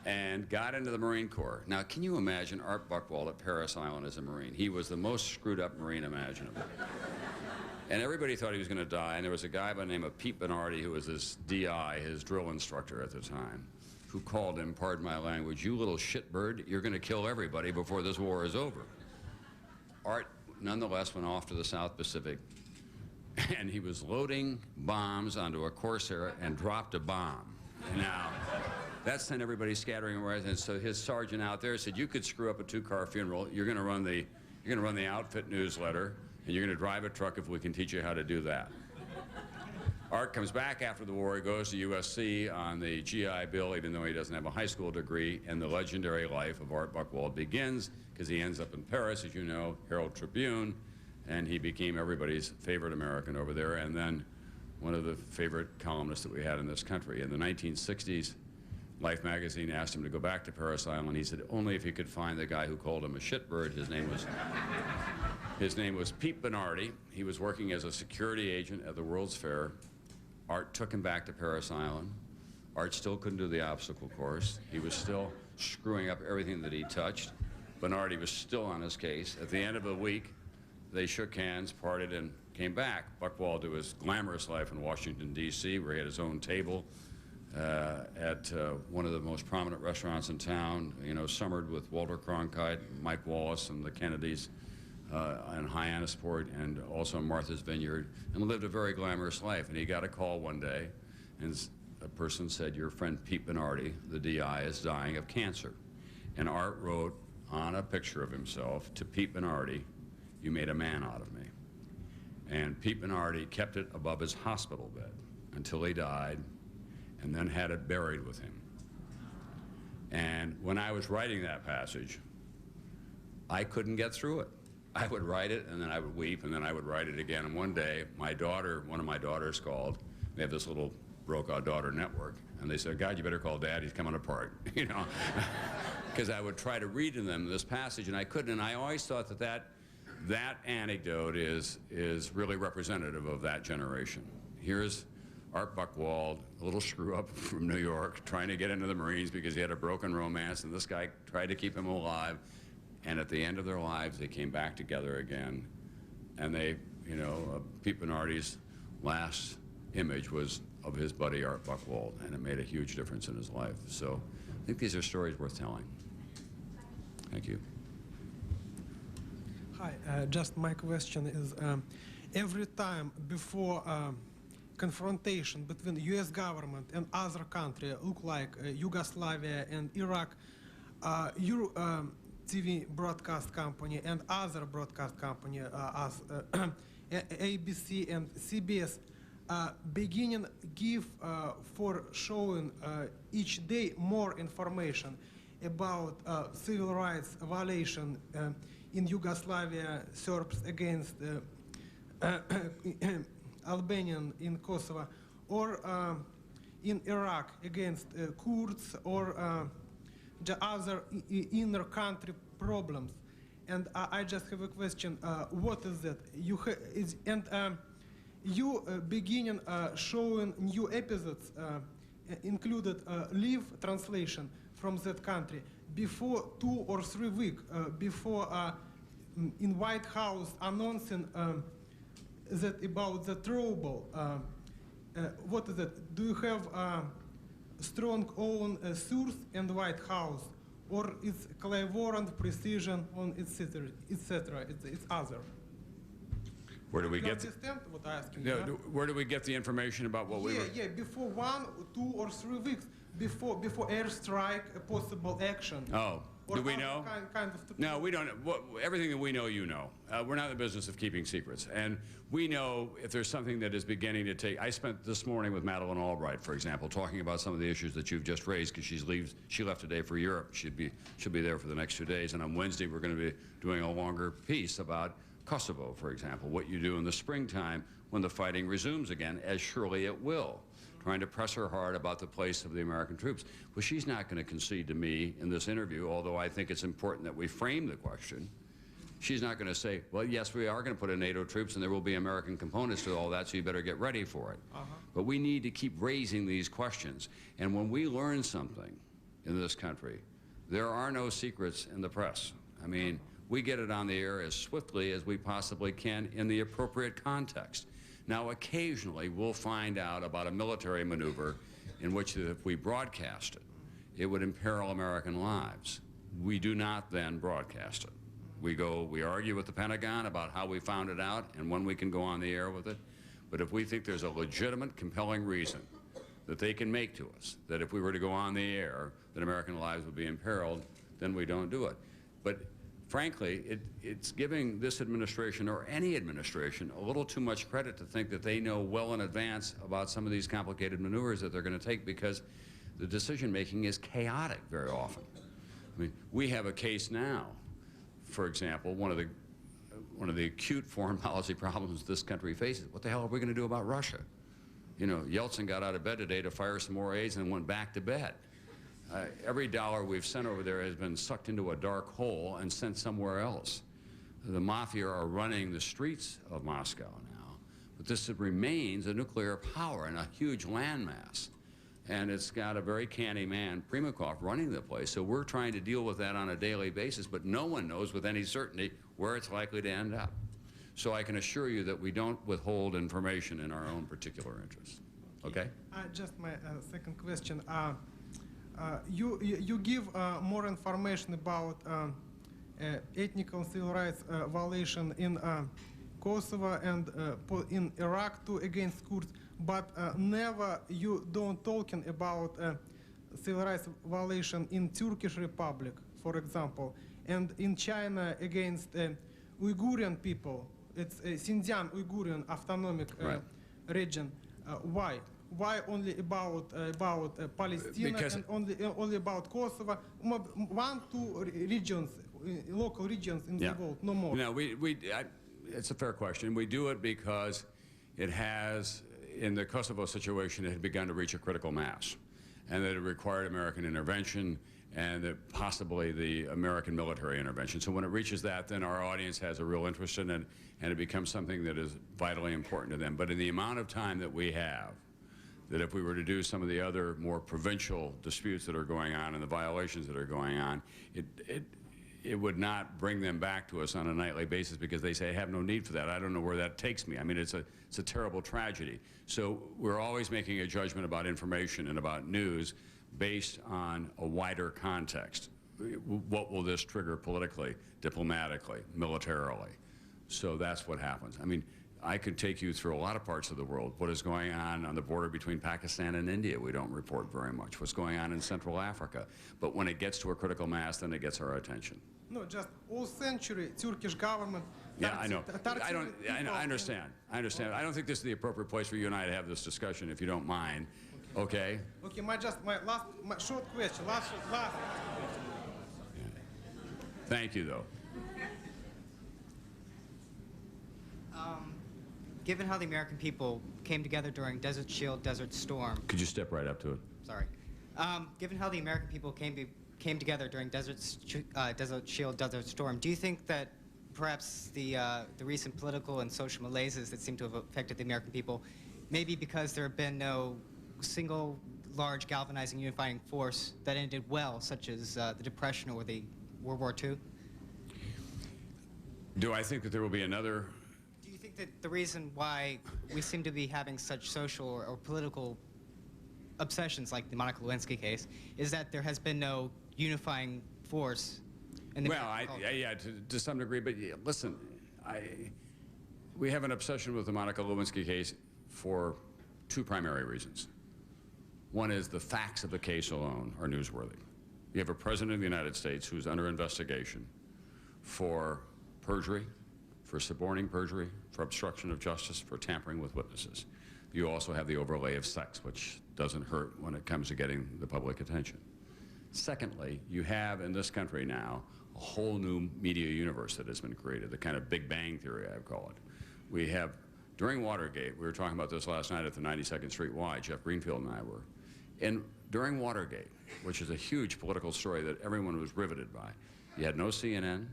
And got into the Marine Corps. Now, can you imagine Art Buchwald at Parris Island as a Marine? He was the most screwed up Marine imaginable. And everybody thought he was going to die, and there was a guy by the name of Pete Bernardi, who was his DI, his drill instructor at the time, who called him, pardon my language, "You little shitbird, you're going to kill everybody before this war is over." Art, nonetheless, went off to the South Pacific, and he was loading bombs onto a Corsair and dropped a bomb. Now, that sent everybody scattering away, and so his sergeant out there said, "You could screw up a two-car funeral. You're going to run the outfit newsletter, and you're going to drive a truck if we can teach you how to do that." Art comes back after the war. He goes to USC on the GI Bill, even though he doesn't have a high school degree, and the legendary life of Art Buchwald begins, because he ends up in Paris, as you know, Herald Tribune, and he became everybody's favorite American over there, and then one of the favorite columnists that we had in this country. In the 1960s, Life magazine asked him to go back to Parris Island. He said only if he could find the guy who called him a shitbird. His name was Pete Bernardi. He was working as a security agent at the World's Fair. Art took him back to Parris Island. Art still couldn't do the obstacle course. He was still screwing up everything that he touched. Bernardi was still on his case. At the end of the week, they shook hands, parted, and came back. Buchwald to his glamorous life in Washington, D.C., where he had his own table at one of the most prominent restaurants in town, you know, summered with Walter Cronkite, Mike Wallace, and the Kennedys, and Hyannisport, and also Martha's Vineyard, and lived a very glamorous life. And he got a call one day, and a person said, "Your friend Pete Bernardi, the DI, is dying of cancer." And Art wrote on a picture of himself to Pete Bernardi, "You made a man out of me." And Pete Bernardi kept it above his hospital bed until he died, and then had it buried with him. And when I was writing that passage, I couldn't get through it. I would write it, and then I would weep, and then I would write it again. And one day, one of my daughters called. They have this little Brokaw daughter network, and they said, "God, you better call Dad, he's coming apart," you know? Because I would try to read to them this passage, and I couldn't, and I always thought that anecdote is really representative of that generation. Here's Art Buchwald, a little screw-up from New York, trying to get into the Marines because he had a broken romance, and this guy tried to keep him alive. And at the end of their lives, they came back together again. And they, you know, Pete Bernardi's last image was of his buddy Art Buchwald, and it made a huge difference in his life. So I think these are stories worth telling. Thank you. Hi, just my question is, every time before confrontation between the U.S. government and other countries, look like Yugoslavia and Iraq, your TV broadcast company and other broadcast company as ABC and CBS beginning give for showing each day more information about civil rights violation in Yugoslavia, Serbs against Albanian in Kosovo, or in Iraq against Kurds, or the other inner country problems. And I just have a question, what is that? You beginning showing new episodes included live translation from that country before 2 or 3 weeks before in White House announcing that about the trouble. What is it? Do you have strong own source in the White House, or it's clairvoyant precision on etc. etc. It's other. Where do we You get understand what I asking? Yeah, yeah? where do we get the information about what we were? Yeah, before 1, 2, or 3 weeks before airstrike, a possible action. Oh, Or do we other know? Kind of No, we don't. Everything that we know, you know. We're not in the business of keeping secrets. And we know if there's something that is beginning to take... I spent this morning with Madeleine Albright, for example, talking about some of the issues that you've just raised, because she left today for Europe. She'll be there for the next 2 days. And on Wednesday, we're going to be doing a longer piece about Kosovo, for example, what you do in the springtime when the fighting resumes again, as surely it will. Trying to press her hard about the place of the American troops. Well, she's not going to concede to me in this interview, although I think it's important that we frame the question. She's not going to say, well, yes, we are going to put in NATO troops and there will be American components to all that, so you better get ready for it. But we need to keep raising these questions. And when we learn something in this country, there are no secrets in the press. I mean, we get it on the air as swiftly as we possibly can in the appropriate context. Now, occasionally, we'll find out about a military maneuver in which if we broadcast it, it would imperil American lives. We do not then broadcast it. We argue with the Pentagon about how we found it out and when we can go on the air with it. But if we think there's a legitimate, compelling reason that they can make to us, that if we were to go on the air, that American lives would be imperiled, then we don't do it. But frankly, it's giving this administration or any administration a little too much credit to think that they know well in advance about some of these complicated maneuvers that they're going to take, because the decision-making is chaotic very often. I mean, we have a case now, for example, one of the acute foreign policy problems this country faces. What the hell are we going to do about Russia? You know, Yeltsin got out of bed today to fire some more aides and went back to bed. Every dollar we've sent over there has been sucked into a dark hole and sent somewhere else. The mafia are running the streets of Moscow now, but this remains a nuclear power and a huge landmass. And it's got a very canny man, Primakov, running the place. So we're trying to deal with that on a daily basis, but no one knows with any certainty where it's likely to end up. So I can assure you that we don't withhold information in our own particular interests. Okay? Just my second question. You give more information about ethnic and civil rights violation in Kosovo and in Iraq too against Kurds, but never you don't talking about civil rights violation in Turkish Republic, for example, and in China against Uyghurian people. It's Xinjiang Uyghurian Autonomic region. Why? Why only about Palestine and only about Kosovo? 1, 2 regions, local regions in the world, no more. No, it's a fair question. We do it because it has, in the Kosovo situation, it had begun to reach a critical mass, and that it required American intervention and that possibly the American military intervention. So when it reaches that, then our audience has a real interest in it, and it becomes something that is vitally important to them. But in the amount of time that we have, that if we were to do some of the other more provincial disputes that are going on and the violations that are going on, it would not bring them back to us on a nightly basis, because they say, I have no need for that. I don't know where that takes me. I mean, it's a terrible tragedy. So we're always making a judgment about information and about news based on a wider context. What will this trigger politically, diplomatically, militarily? So that's what happens. I mean, I could take you through a lot of parts of the world. What is going on the border between Pakistan and India, we don't report very much. What's going on in Central Africa. But when it gets to a critical mass, then it gets our attention. No, just all century Turkish government. Yeah, I know. I understand. I understand. I don't think this is the appropriate place for you and I to have this discussion, if you don't mind. Okay? Okay, my short question. Last. Yeah. Thank you, though. Given how the American people came together during Desert Shield, Desert Storm. Could you step right up to it? Sorry. Given how the American people came together during Desert Shield, Desert Storm, do you think that perhaps the recent political and social malaises that seem to have affected the American people, maybe because there have been no single large galvanizing unifying force that ended well, such as the Depression or the World War II? Do I think that there will be another? Do you think that the reason why we seem to be having such social or political obsessions like the Monica Lewinsky case is that there has been no unifying force in the yeah, to some degree, but yeah, listen, we have an obsession with the Monica Lewinsky case for two primary reasons. One is the facts of the case alone are newsworthy. You have a president of the United States who's under investigation for perjury, for suborning perjury, for obstruction of justice, for tampering with witnesses. You also have the overlay of sex, which doesn't hurt when it comes to getting the public attention. Secondly, you have in this country now a whole new media universe that has been created, the kind of Big Bang Theory, I call it. We have, during Watergate, we were talking about this last night at the 92nd Street Y, Jeff Greenfield and I were, and during Watergate, which is a huge political story that everyone was riveted by, you had no CNN,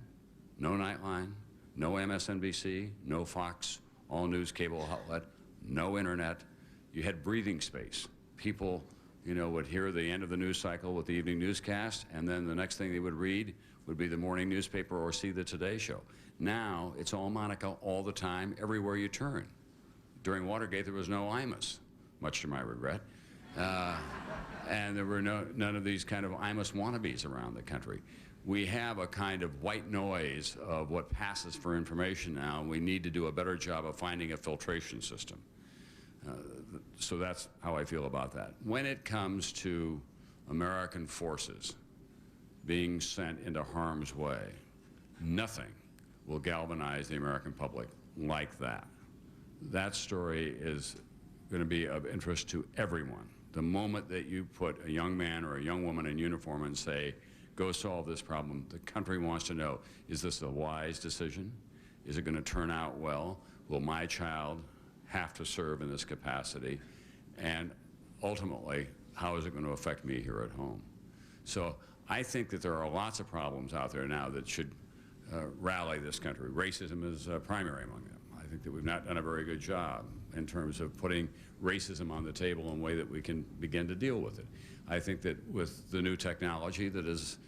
no Nightline, no MSNBC, no Fox, all news cable outlet, no internet. You had breathing space. People, you know, would hear the end of the news cycle with the evening newscast, and then the next thing they would read would be the morning newspaper or see the Today Show. Now, it's all Monica all the time, everywhere you turn. During Watergate, there was no Imus, much to my regret. And there were none of these kind of Imus wannabes around the country. We have a kind of white noise of what passes for information now, and we need to do a better job of finding a filtration system. So that's how I feel about that. When it comes to American forces being sent into harm's way, nothing will galvanize the American public like that. That story is going to be of interest to everyone. The moment that you put a young man or a young woman in uniform and say, go solve this problem, the country wants to know, is this a wise decision? Is it going to turn out well? Will my child have to serve in this capacity? And ultimately, how is it going to affect me here at home? So I think that there are lots of problems out there now that should rally this country. Racism is primary among them. I think that we've not done a very good job in terms of putting racism on the table in a way that we can begin to deal with it. I think that with the new technology that is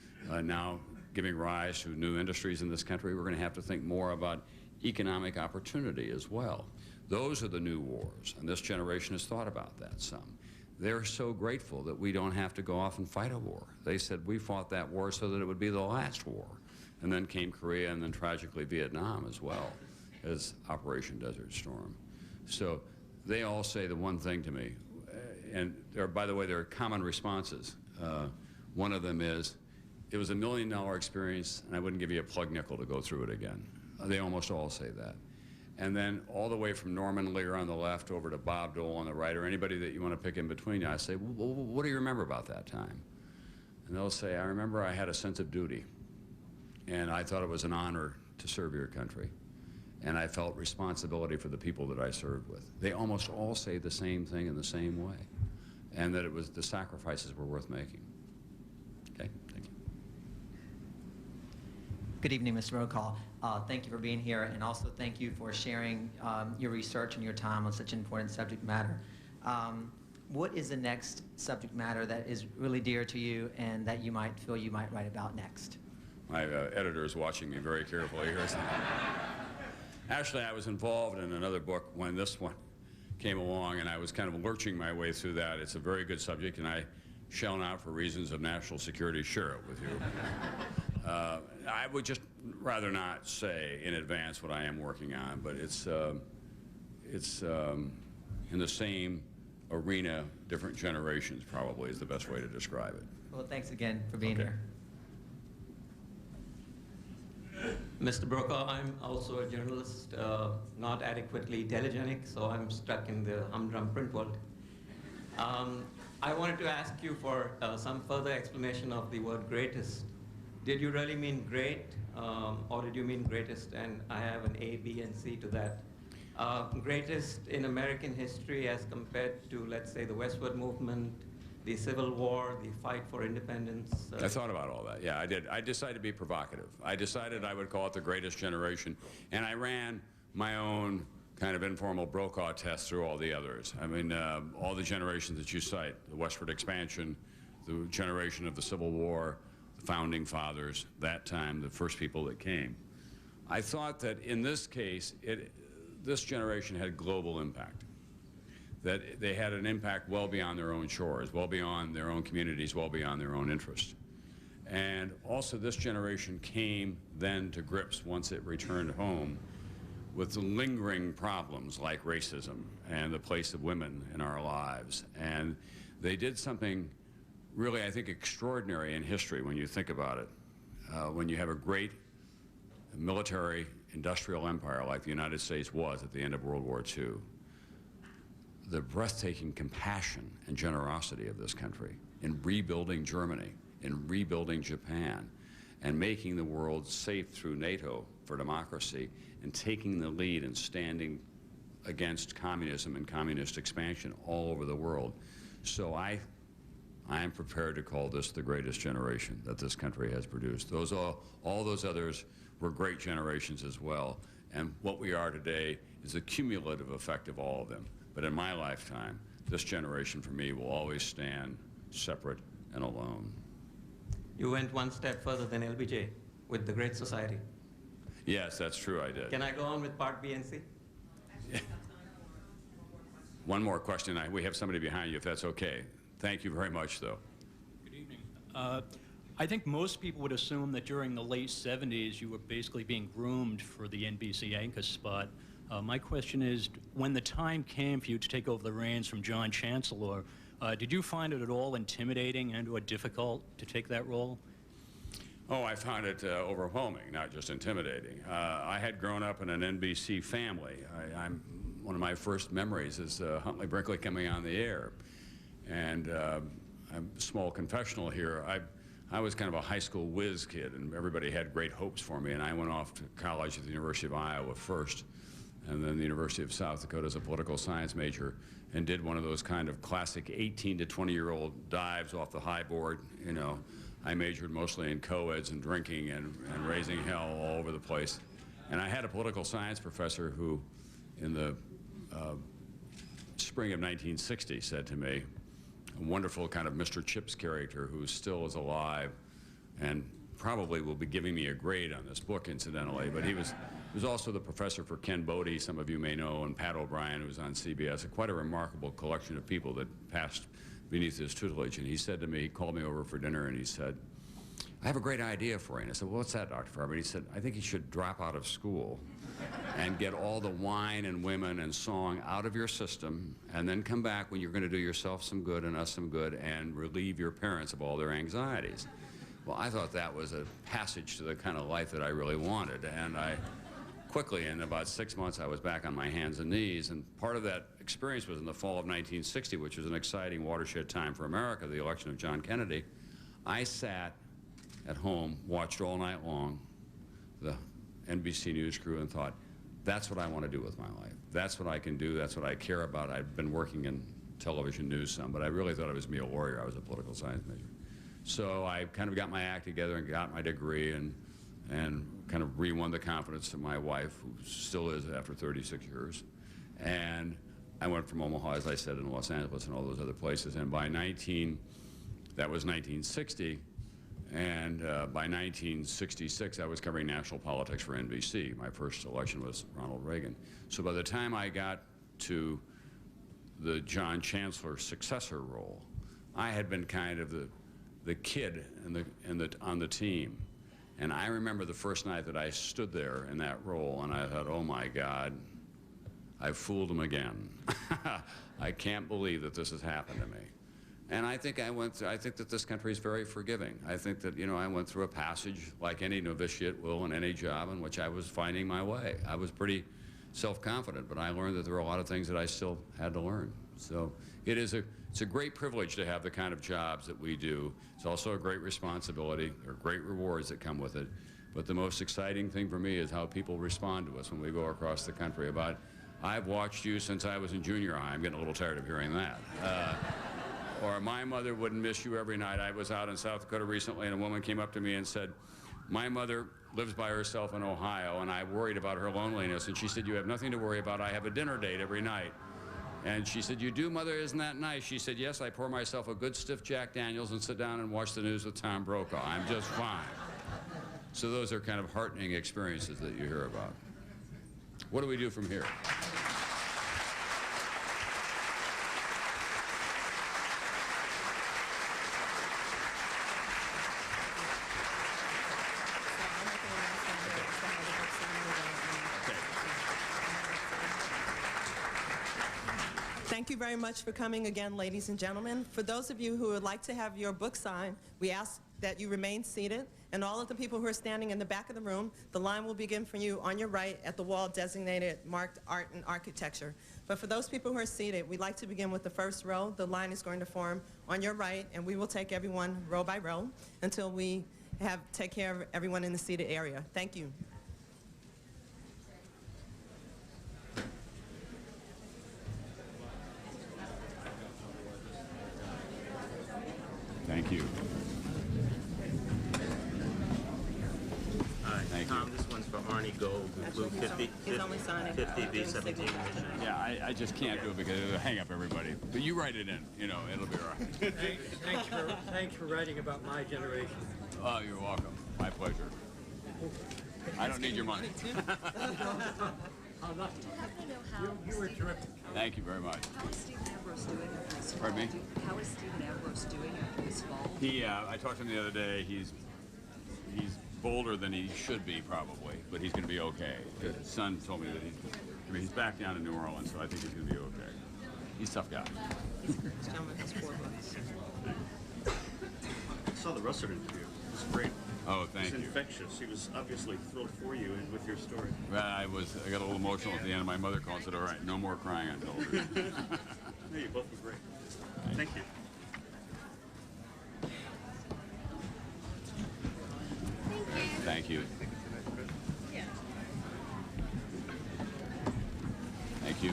now giving rise to new industries in this country, we're going to have to think more about economic opportunity as well. Those are the new wars, and this generation has thought about that some. They're so grateful that we don't have to go off and fight a war. They said we fought that war so that it would be the last war. And then came Korea, and then tragically Vietnam as well as Operation Desert Storm. So they all say the one thing to me, and by the way, there are common responses. One of them is, it was $1 million experience, and I wouldn't give you a plug nickel to go through it again. They almost all say that. And then all the way from Norman Lear on the left over to Bob Dole on the right, or anybody that you want to pick in between you, I say, well, what do you remember about that time? And they'll say, I remember I had a sense of duty, and I thought it was an honor to serve your country, and I felt responsibility for the people that I served with. They almost all say the same thing in the same way, and that it was the sacrifices were worth making. Okay, thank you. Good evening, Mr. Brokaw. Thank you for being here, and also thank you for sharing your research and your time on such an important subject matter. What is the next subject matter that is really dear to you and that you might feel you might write about next? My editor is watching me very carefully here. Actually, I was involved in another book when this one came along, and I was kind of lurching my way through that. It's a very good subject, and I shall not, for reasons of national security, share it with you. I would just rather not say in advance what I am working on, but it's in the same arena, different generations probably is the best way to describe it. Well, thanks again for being here. Mr. Brokaw, I'm also a journalist, not adequately telegenic, so I'm stuck in the humdrum print world. I wanted to ask you for some further explanation of the word greatest. Did you really mean great, or did you mean greatest? And I have an A, B, and C to that. Greatest in American history as compared to, let's say, the westward movement, the Civil War, the fight for independence. I thought about all that. Yeah, I did. I decided to be provocative. I decided I would call it the greatest generation, and I ran my own kind of informal Brokaw test through all the others. I mean, all the generations that you cite, the westward expansion, the generation of the Civil War, the founding fathers, that time, the first people that came. I thought that in this case, this generation had global impact, that they had an impact well beyond their own shores, well beyond their own communities, well beyond their own interests. And also this generation came then to grips, once it returned home, with the lingering problems like racism and the place of women in our lives. And they did something really, I think, extraordinary in history when you think about it. When you have a great military industrial empire like the United States was at the end of World War II, the breathtaking compassion and generosity of this country in rebuilding Germany, in rebuilding Japan, and making the world safe through NATO for democracy, and taking the lead and standing against communism and communist expansion all over the world. So I am prepared to call this the greatest generation that this country has produced. All those others were great generations as well, and what we are today is the cumulative effect of all of them. But in my lifetime, this generation for me will always stand separate and alone. You went one step further than LBJ with the Great Society. Yes, that's true, I did. Can I go on with Part B and C? One more question. We have somebody behind you, if that's okay. Thank you very much, though. Good evening. I think most people would assume that during the late 70s, you were basically being groomed for the NBC anchor spot. My question is, when the time came for you to take over the reins from John Chancellor, did you find it at all intimidating and or difficult to take that role? Oh, I found it overwhelming, not just intimidating. I had grown up in an NBC family. One of my first memories is Huntley Brinkley coming on the air. And a small confessional here, I was kind of a high school whiz kid, and everybody had great hopes for me, and I went off to college at the University of Iowa first, and then the University of South Dakota as a political science major, and did one of those kind of classic 18 to 20-year-old dives off the high board. You know, I majored mostly in co-eds and drinking and raising hell all over the place. And I had a political science professor who, in the spring of 1960, said to me, a wonderful kind of Mr. Chips character who still is alive and probably will be giving me a grade on this book, incidentally, but he was also the professor for Ken Bodie, some of you may know, and Pat O'Brien, who was on CBS, quite a remarkable collection of people that passed beneath his tutelage. And he said to me, he called me over for dinner, and he said, I have a great idea for you. And I said, well, what's that, Dr. Farber? And he said, I think you should drop out of school and get all the wine and women and song out of your system, and then come back when you're going to do yourself some good and us some good and relieve your parents of all their anxieties. Well, I thought that was a passage to the kind of life that I really wanted, and I quickly, in about 6 months, I was back on my hands and knees, and part of that experience was in the fall of 1960, which was an exciting watershed time for America, the election of John Kennedy. I sat at home, watched all night long the NBC News crew, and thought, that's what I want to do with my life. That's what I can do. That's what I care about. I've been working in television news some, but I really thought I was me a lawyer. I was a political science major. So I kind of got my act together and got my degree and kind of re-won the confidence of my wife, who still is after 36 years. And I went from Omaha, as I said, in Los Angeles and all those other places. And by that was 1960. And by 1966, I was covering national politics for NBC. My first election was Ronald Reagan. So by the time I got to the John Chancellor successor role, I had been kind of the kid on the team. And I remember the first night that I stood there in that role, and I thought, oh my God, I fooled him again. I can't believe that this has happened to me. And I think I think that this country is very forgiving. I think that, you know, I went through a passage like any novitiate will in any job in which I was finding my way. I was pretty self-confident, but I learned that there were a lot of things that I still had to learn. So it's a great privilege to have the kind of jobs that we do. It's also a great responsibility. There are great rewards that come with it. But the most exciting thing for me is how people respond to us when we go across the country. I've watched you since I was in junior high. I'm getting a little tired of hearing that. Or my mother wouldn't miss you every night. I was out in South Dakota recently, and a woman came up to me and said, My mother lives by herself in Ohio, and I worried about her loneliness. And she said, "You have nothing to worry about. I have a dinner date every night." And she said, "You do, Mother? Isn't that nice?" She said, "Yes, I pour myself a good stiff Jack Daniels and sit down and watch the news with Tom Brokaw. I'm just fine." So those are kind of heartening experiences that you hear about. What do we do from here? Thank you very much for coming again, ladies and gentlemen. For those of you who would like to have your book signed, we ask that you remain seated, and all of the people who are standing in the back of the room, the line will begin for you on your right at the wall designated marked Art and Architecture. But for those people who are seated, we'd like to begin with the first row. The line is going to form on your right, and we will take everyone row by row until we take care of everyone in the seated area. Thank you. Thank you. Thank Tom, you. This one's for Arnie Gold, Blue 50, He's only signing 50 B17 edition. Yeah, I just can't do it because it'll hang up everybody. But you write it in, you know, it'll be all right. Thanks for writing about my generation. Oh, you're welcome. My pleasure. I don't need your money. You were terrific. Thank you very much. How is Stephen Ambrose doing after his fall? Pardon me? How is Stephen Ambrose doing after his fall? I talked to him the other day. He's bolder than he should be, probably, but he's going to be okay. His son told me that he's back down in New Orleans, so I think he's going to be okay. He's a tough guy. This gentleman has 4 books. I saw the Russert interview. It was great. Oh, thank you. It was infectious. He was obviously thrilled for you and with your story. I got a little emotional at the end. My mother called and said, "All right, no more crying on television." No, you both were great. Thank you. Thank you. Thank you.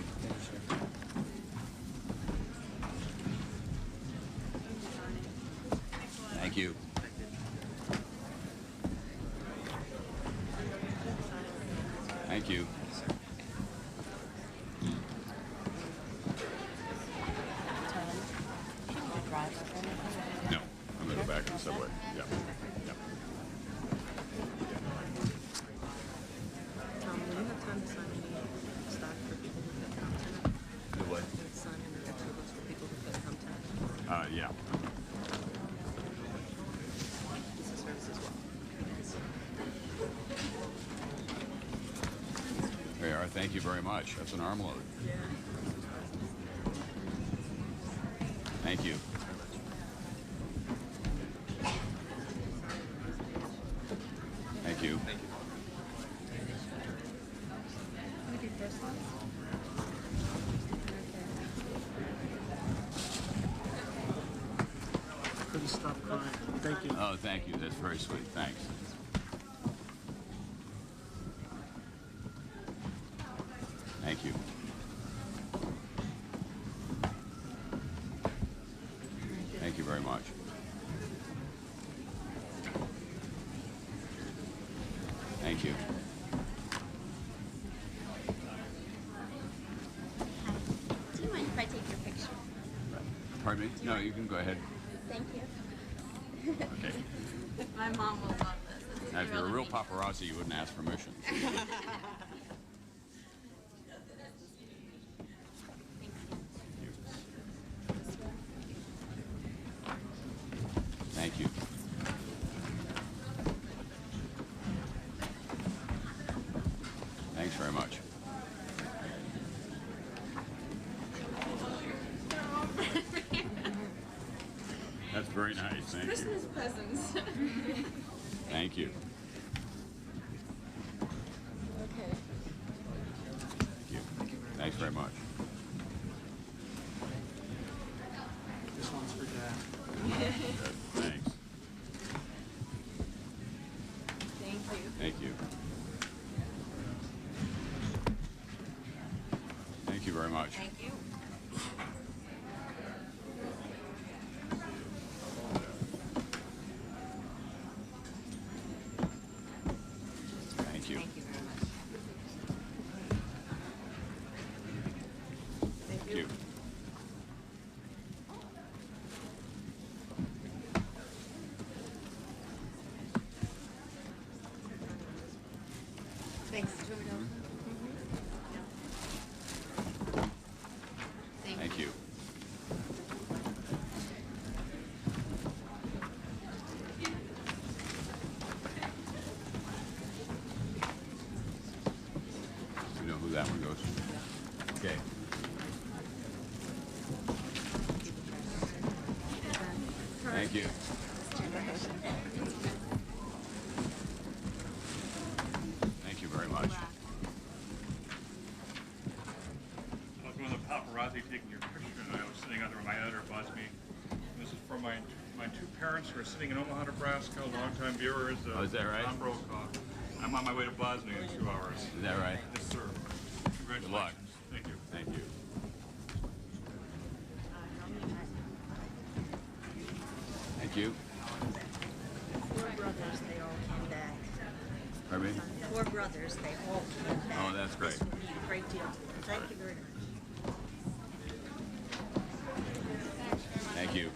Thank you. Thank you. No, I'm going to go back in the subway. Yeah. Yeah. Tom, will you have time to sign any stock for people who could come tonight? Do what? Sign any extra books for people who could come tonight? Yeah. This is hers as well. There you are. Thank you very much. That's an armload. Yeah. Thank you. Thank you. Thank you. Couldn't stop crying. Thank you. Oh, thank you. That's very sweet. Thanks. Thank you. Thank you very much. Thank you. Do you mind if I take your picture? Pardon me? No, you can go ahead. Thank you. Okay. My mom will love this. Now, if you're a real paparazzi, you wouldn't ask permission. Thank you. Thanks very much. That's very nice. Thank you. Christmas presents. Thank you. Okay. Thank you. Thanks very much. This one's for Dad. Good. Thanks. Thank you. Thank you. Thank you very much. Thank you. Thanks. Thank you. You know who that one goes to? Okay. Thank you. Thank you very much. I was one of the paparazzi taking your picture, and I was sitting out there with my editor, buzzed me. This is for my two parents who are sitting in Omaha, Nebraska, longtime viewers. Oh, is that right? Tom Brokaw. I'm on my way to Bosnia in 2 hours. Is that right? Yes, sir. Congratulations. Good luck. Thank you. Thank you. Thank you. 4 brothers, they all came back. Pardon me? 4 brothers, they all came back. Oh, that's great. This would mean a great deal to them. Thank you very much. Thank you.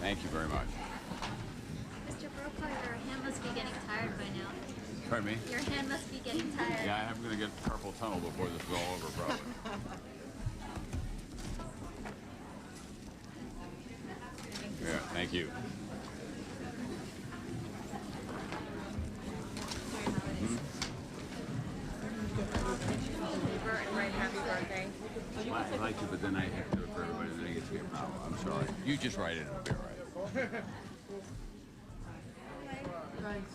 Thank you very much. Mr. Brokaw, your hand must be getting tired by now. Pardon me? Your hand must be getting tired. Yeah, I'm going to get carpal tunnel before this is all over, probably. Yeah, thank you. Well, I'd like to, but then I have to do it for everybody, then it gets to be a problem. I'm sorry. You just write it, it'll be all right. Thanks.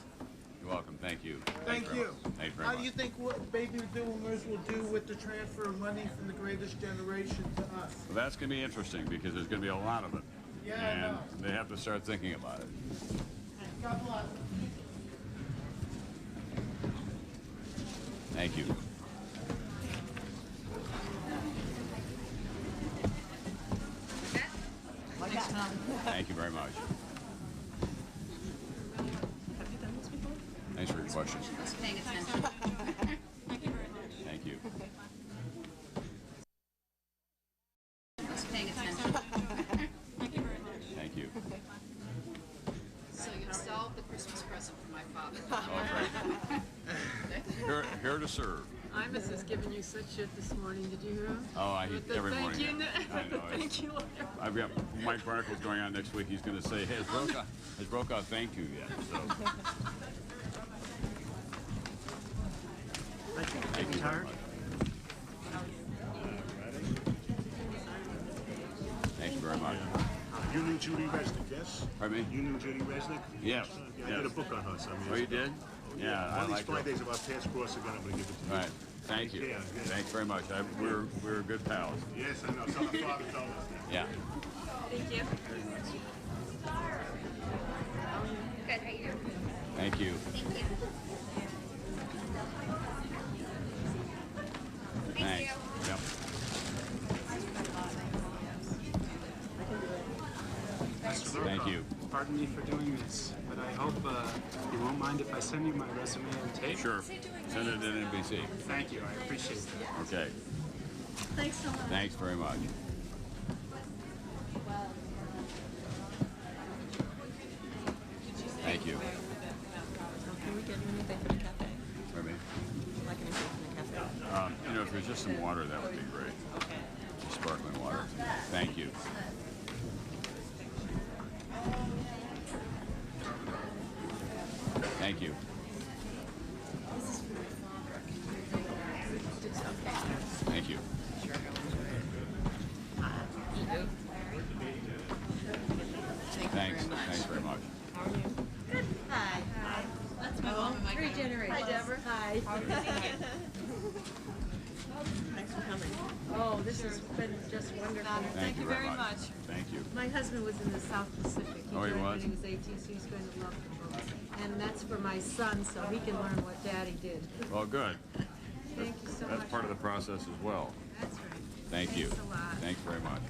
You're welcome. Thank you. Thank very you. much. Thank you very How much. do you think what baby boomers will do with the transfer of money from the greatest generation to us? Well, that's going to be interesting because there's going to be a lot of it. Yeah, I and know. they have to start thinking about it. God bless. Thank you. Thanks, Tom. Thank you very much. Have you done this before? Thanks for your questions. Just paying attention. Thank you very much. Thank you. Just paying attention. Thank you very much. Thank you. So you've solved the Christmas present for my father. Oh, great. Here to serve. Imus has given you such shit this morning. Did you hear him? Oh, I With the every thank morning. you. I know. Thank you. I've got Mike Barnickel's going on next week. He's going to say, hey, has Brokaw thanked you yet? So. Thank you very much. Thank you very much. You knew Judy Resnick, yes? Pardon me? You knew Judy Resnick? Yes. Yeah, I did a book on her some years Oh, you ago. did? Yeah, I One like of her. these Fridays, if our paths cross again, I'm going to give it to you. Right. Thank you. Yeah. Thanks very much. We're good pals. Yes, I know. So my father told us that. Yeah. Thank you. Good, how are you? Thank you. Thank you. Thanks. Yep. Thank you. Pardon me for doing this, but I hope you won't mind if I send you my resume and tape. Sure. Send it to NBC. Thank you. I appreciate it. Okay. Thanks so much. Thanks very much. Thank you. Can we get you anything for the cafe? Pardon me? Like anything from the cafe? You know, if there's just some water, that would be great. Okay. Just sparkling water. Thank you. Thank you. Thank you. Thanks. Thanks very much. How are you? Good. Hi. Hi. That's my mom and my Three generations. Hi, Deborah. Hi. Thanks for coming. Oh, this has been just wonderful. Thank you very much. Thank you. My husband was in the South Pacific. Oh, he joined was? when he was 18, so he's going to love the book. And that's for my son, so he can learn what Daddy did. Well, good. Thank you so That's much. part of the process as well. That's right. Thank you. Thanks a lot. Thanks very much.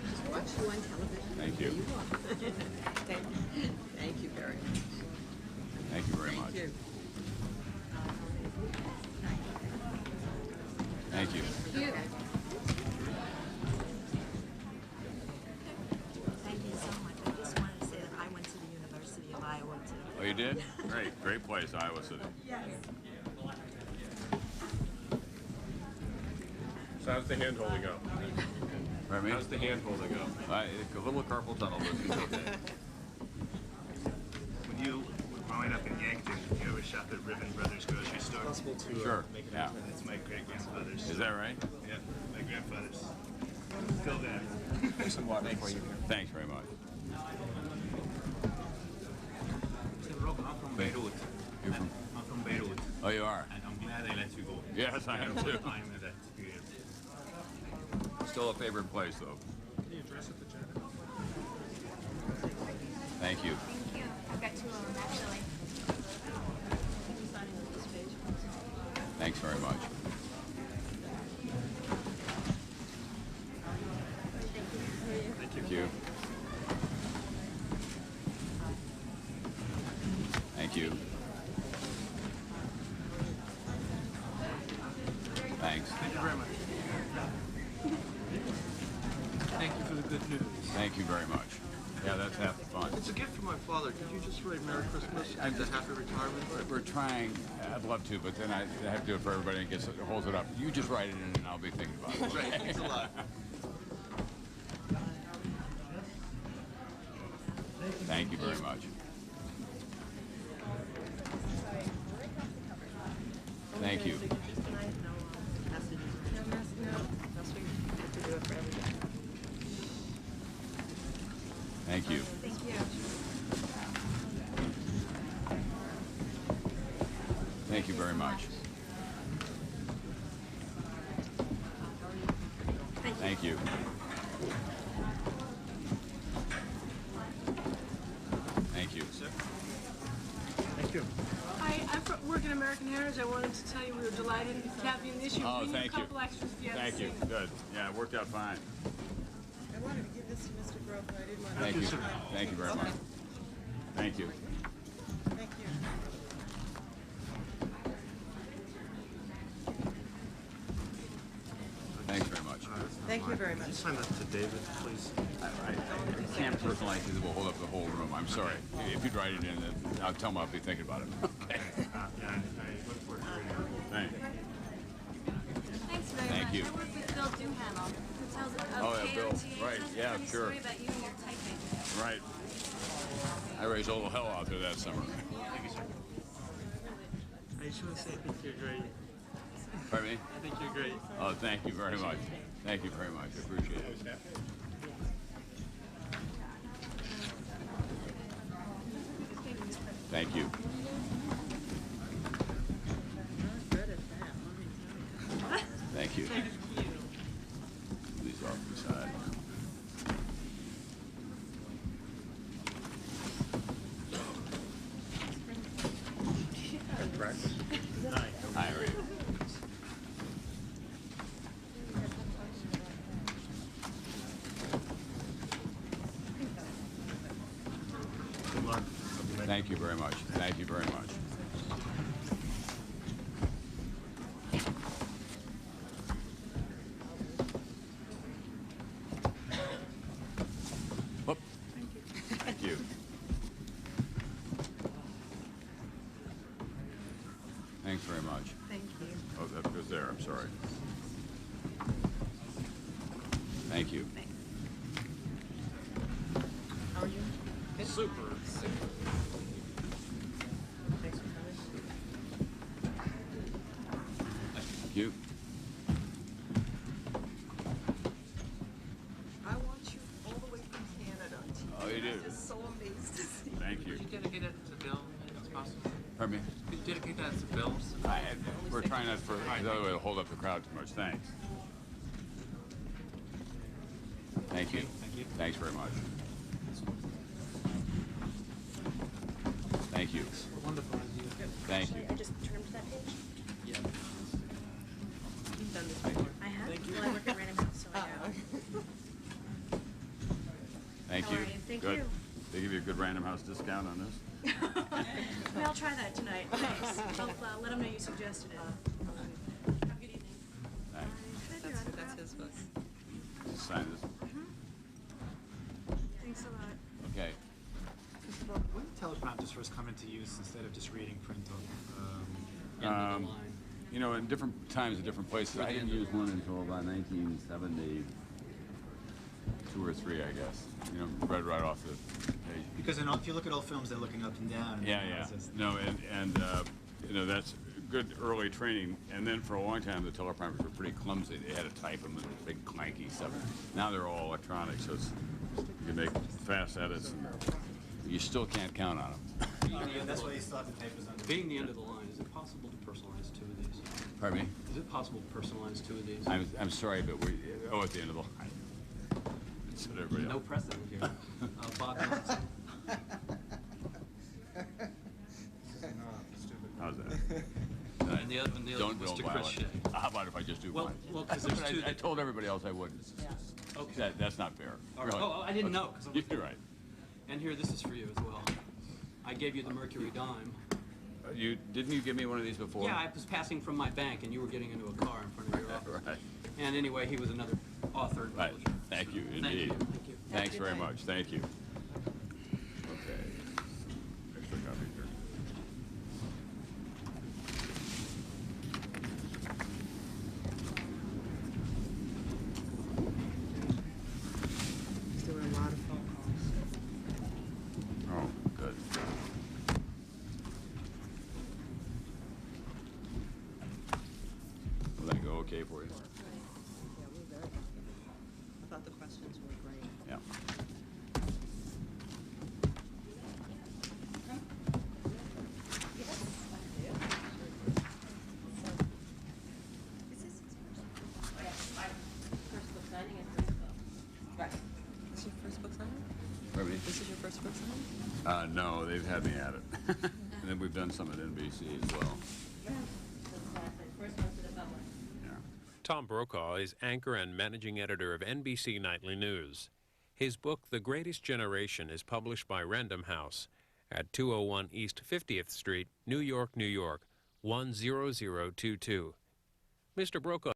Just watch you on television. Thank you. There you are. Thank you very much. Thank you very much. Thank you. Thank you. Iowa too. Oh, you did? Great. Great place, Iowa City. Yes. So how's the hand holding up? Pardon me? How's the hand holding up? A little carpal tunnel, but it's okay. When you were growing up in Yankton, you ever shop at Ribbon Brothers grocery store? Possible to Sure. Yeah. That's my great-grandfather's. Is that right? Yeah, my grandfather's. Still there. There's some water for you here. Thanks very much. I'm from Beirut. You're from? I'm from Beirut. Oh, you are? And I'm glad I let you go. Yes, I am too. Time in that experience. Still a favorite place, though. Can you address it to Janet? Thank you. Thank you. I've got two of them, actually. Thanks very much. Thank you. Thank you. Thanks. Thank you very much. Thank you for the good news. Thank you very much. Yeah, that's half the fun. It's a gift from my father. Could you just write Merry Christmas I'm and just- Happy Retirement? We're trying. I'd love to, but then I have to do it for everybody and holds it up. You just write it in, and I'll be thinking about it. Great, thanks a lot. Thank you very much. Thank you. Thank you. Thank you. Thank you very much. Thank you. Thank you. Thank you. Hi, I work at American Heritage. I wanted to tell you we were delighted with Kathy and this year. Oh, We need thank a you. couple extras if you haven't Thank you. seen. Good. Yeah, it worked out fine. I wanted to give this to Mr. Grove, but I didn't want to. Thank you. Thank you very much. Thank you. Thank you. Thanks very much. Thank you very much. Can you sign that to David, please? I can't personalize because it will hold up the whole room. I'm sorry. If you'd write it in, I'll tell him I'll be thinking about it. Okay. Yeah, I look forward to hearing it. Thanks. Thanks very Thank much. you. I work with Bill Duhamel, who tells of Oh, yeah, Bill. KOTA. Right, Tells a yeah, funny sure. story about you and your typing. Right. I raised a little hell out there that summer. I just want to say I think you're great. Pardon me? I think you're great. Oh, thank you very much. Thank you very much. I appreciate it. Thank you. Thank you. These off to the side. Practice. Hi, how are you? Good luck. Thank you very much. Thank you very much. Whoop. Thank you. Thanks very much. Thank you. Oh, that goes there. I'm sorry. Thank you. How are you? Good? Super. Super. Thanks for coming. Thank you. I want you all the way from Canada. Oh, you do? I'm just so amazed to see. Thank you. Could you dedicate it to Bill, if it's possible? Pardon me? Could you dedicate that to Bill? We're trying not for the other way to hold up the crowd too much. Thanks. Thank you. Thank you. Thanks very much. Thank you. Wonderful. Thank you. I just turned that page. Yeah. You've done this before. I have. Thank you. Well, I work at Random House, so I know. Thank How you. are you? Thank Good. you. They give you a good Random House discount on this? Well, I'll try that tonight. Thanks. I'll let them know you suggested it. Have a good evening. Thanks. That's his book. Just sign this. Thanks a lot. Okay. Just about, when teleprompters first come into use instead of just reading print on end of the line? You know, in different times at different places. I didn't use one until about 1972 or 3, I guess. You know, read right off the page. Because if you look at old films, they're looking up and down. And Yeah. No, and you know, that's good early training. And then for a long time, the teleprompters were pretty clumsy. They had to type them in big clanky stuff. Now they're all electronic, so it's, you can make fast edits, and you still can't count on them. That's why you still have the papers on. Being the end of the line, is it possible to personalize 2 of these? Pardon me? Is it possible to personalize 2 of these? I'm sorry, but at the end of the line. That's what everybody No else. precedent here. Bob Johnson. How's that? And the other one Don't was build to Chris violence. Shea. How about if I just do Well, one? well, 'cause there's But two I told everybody else I wouldn't. Okay. That's not fair. All right. Really. Oh, I didn't know. 'Cause I'm You're right. And here, this is for you as well. I gave you the Mercury dime. Didn't you give me one of these before? Yeah, I was passing from my bank, and you were getting into a car in front of your office. Right. And anyway, he was another author. and Right. publisher. Thank you, Thank indeed. you. Thank you. Thanks very much. Thank you. Okay. Extra copy here. He's doing a lot of phone calls. Oh, good. Will that go okay for you? Yeah, we're very lucky. I thought the questions were great. Yeah. This is your first book signing? Pardon me? This is your first book signing? No, they've had me at it. And then we've done some at NBC as well. Tom Brokaw is anchor and managing editor of NBC Nightly News. His book, The Greatest Generation, is published by Random House at 201 East 50th Street, New York, New York, 10022. Mr. Brokaw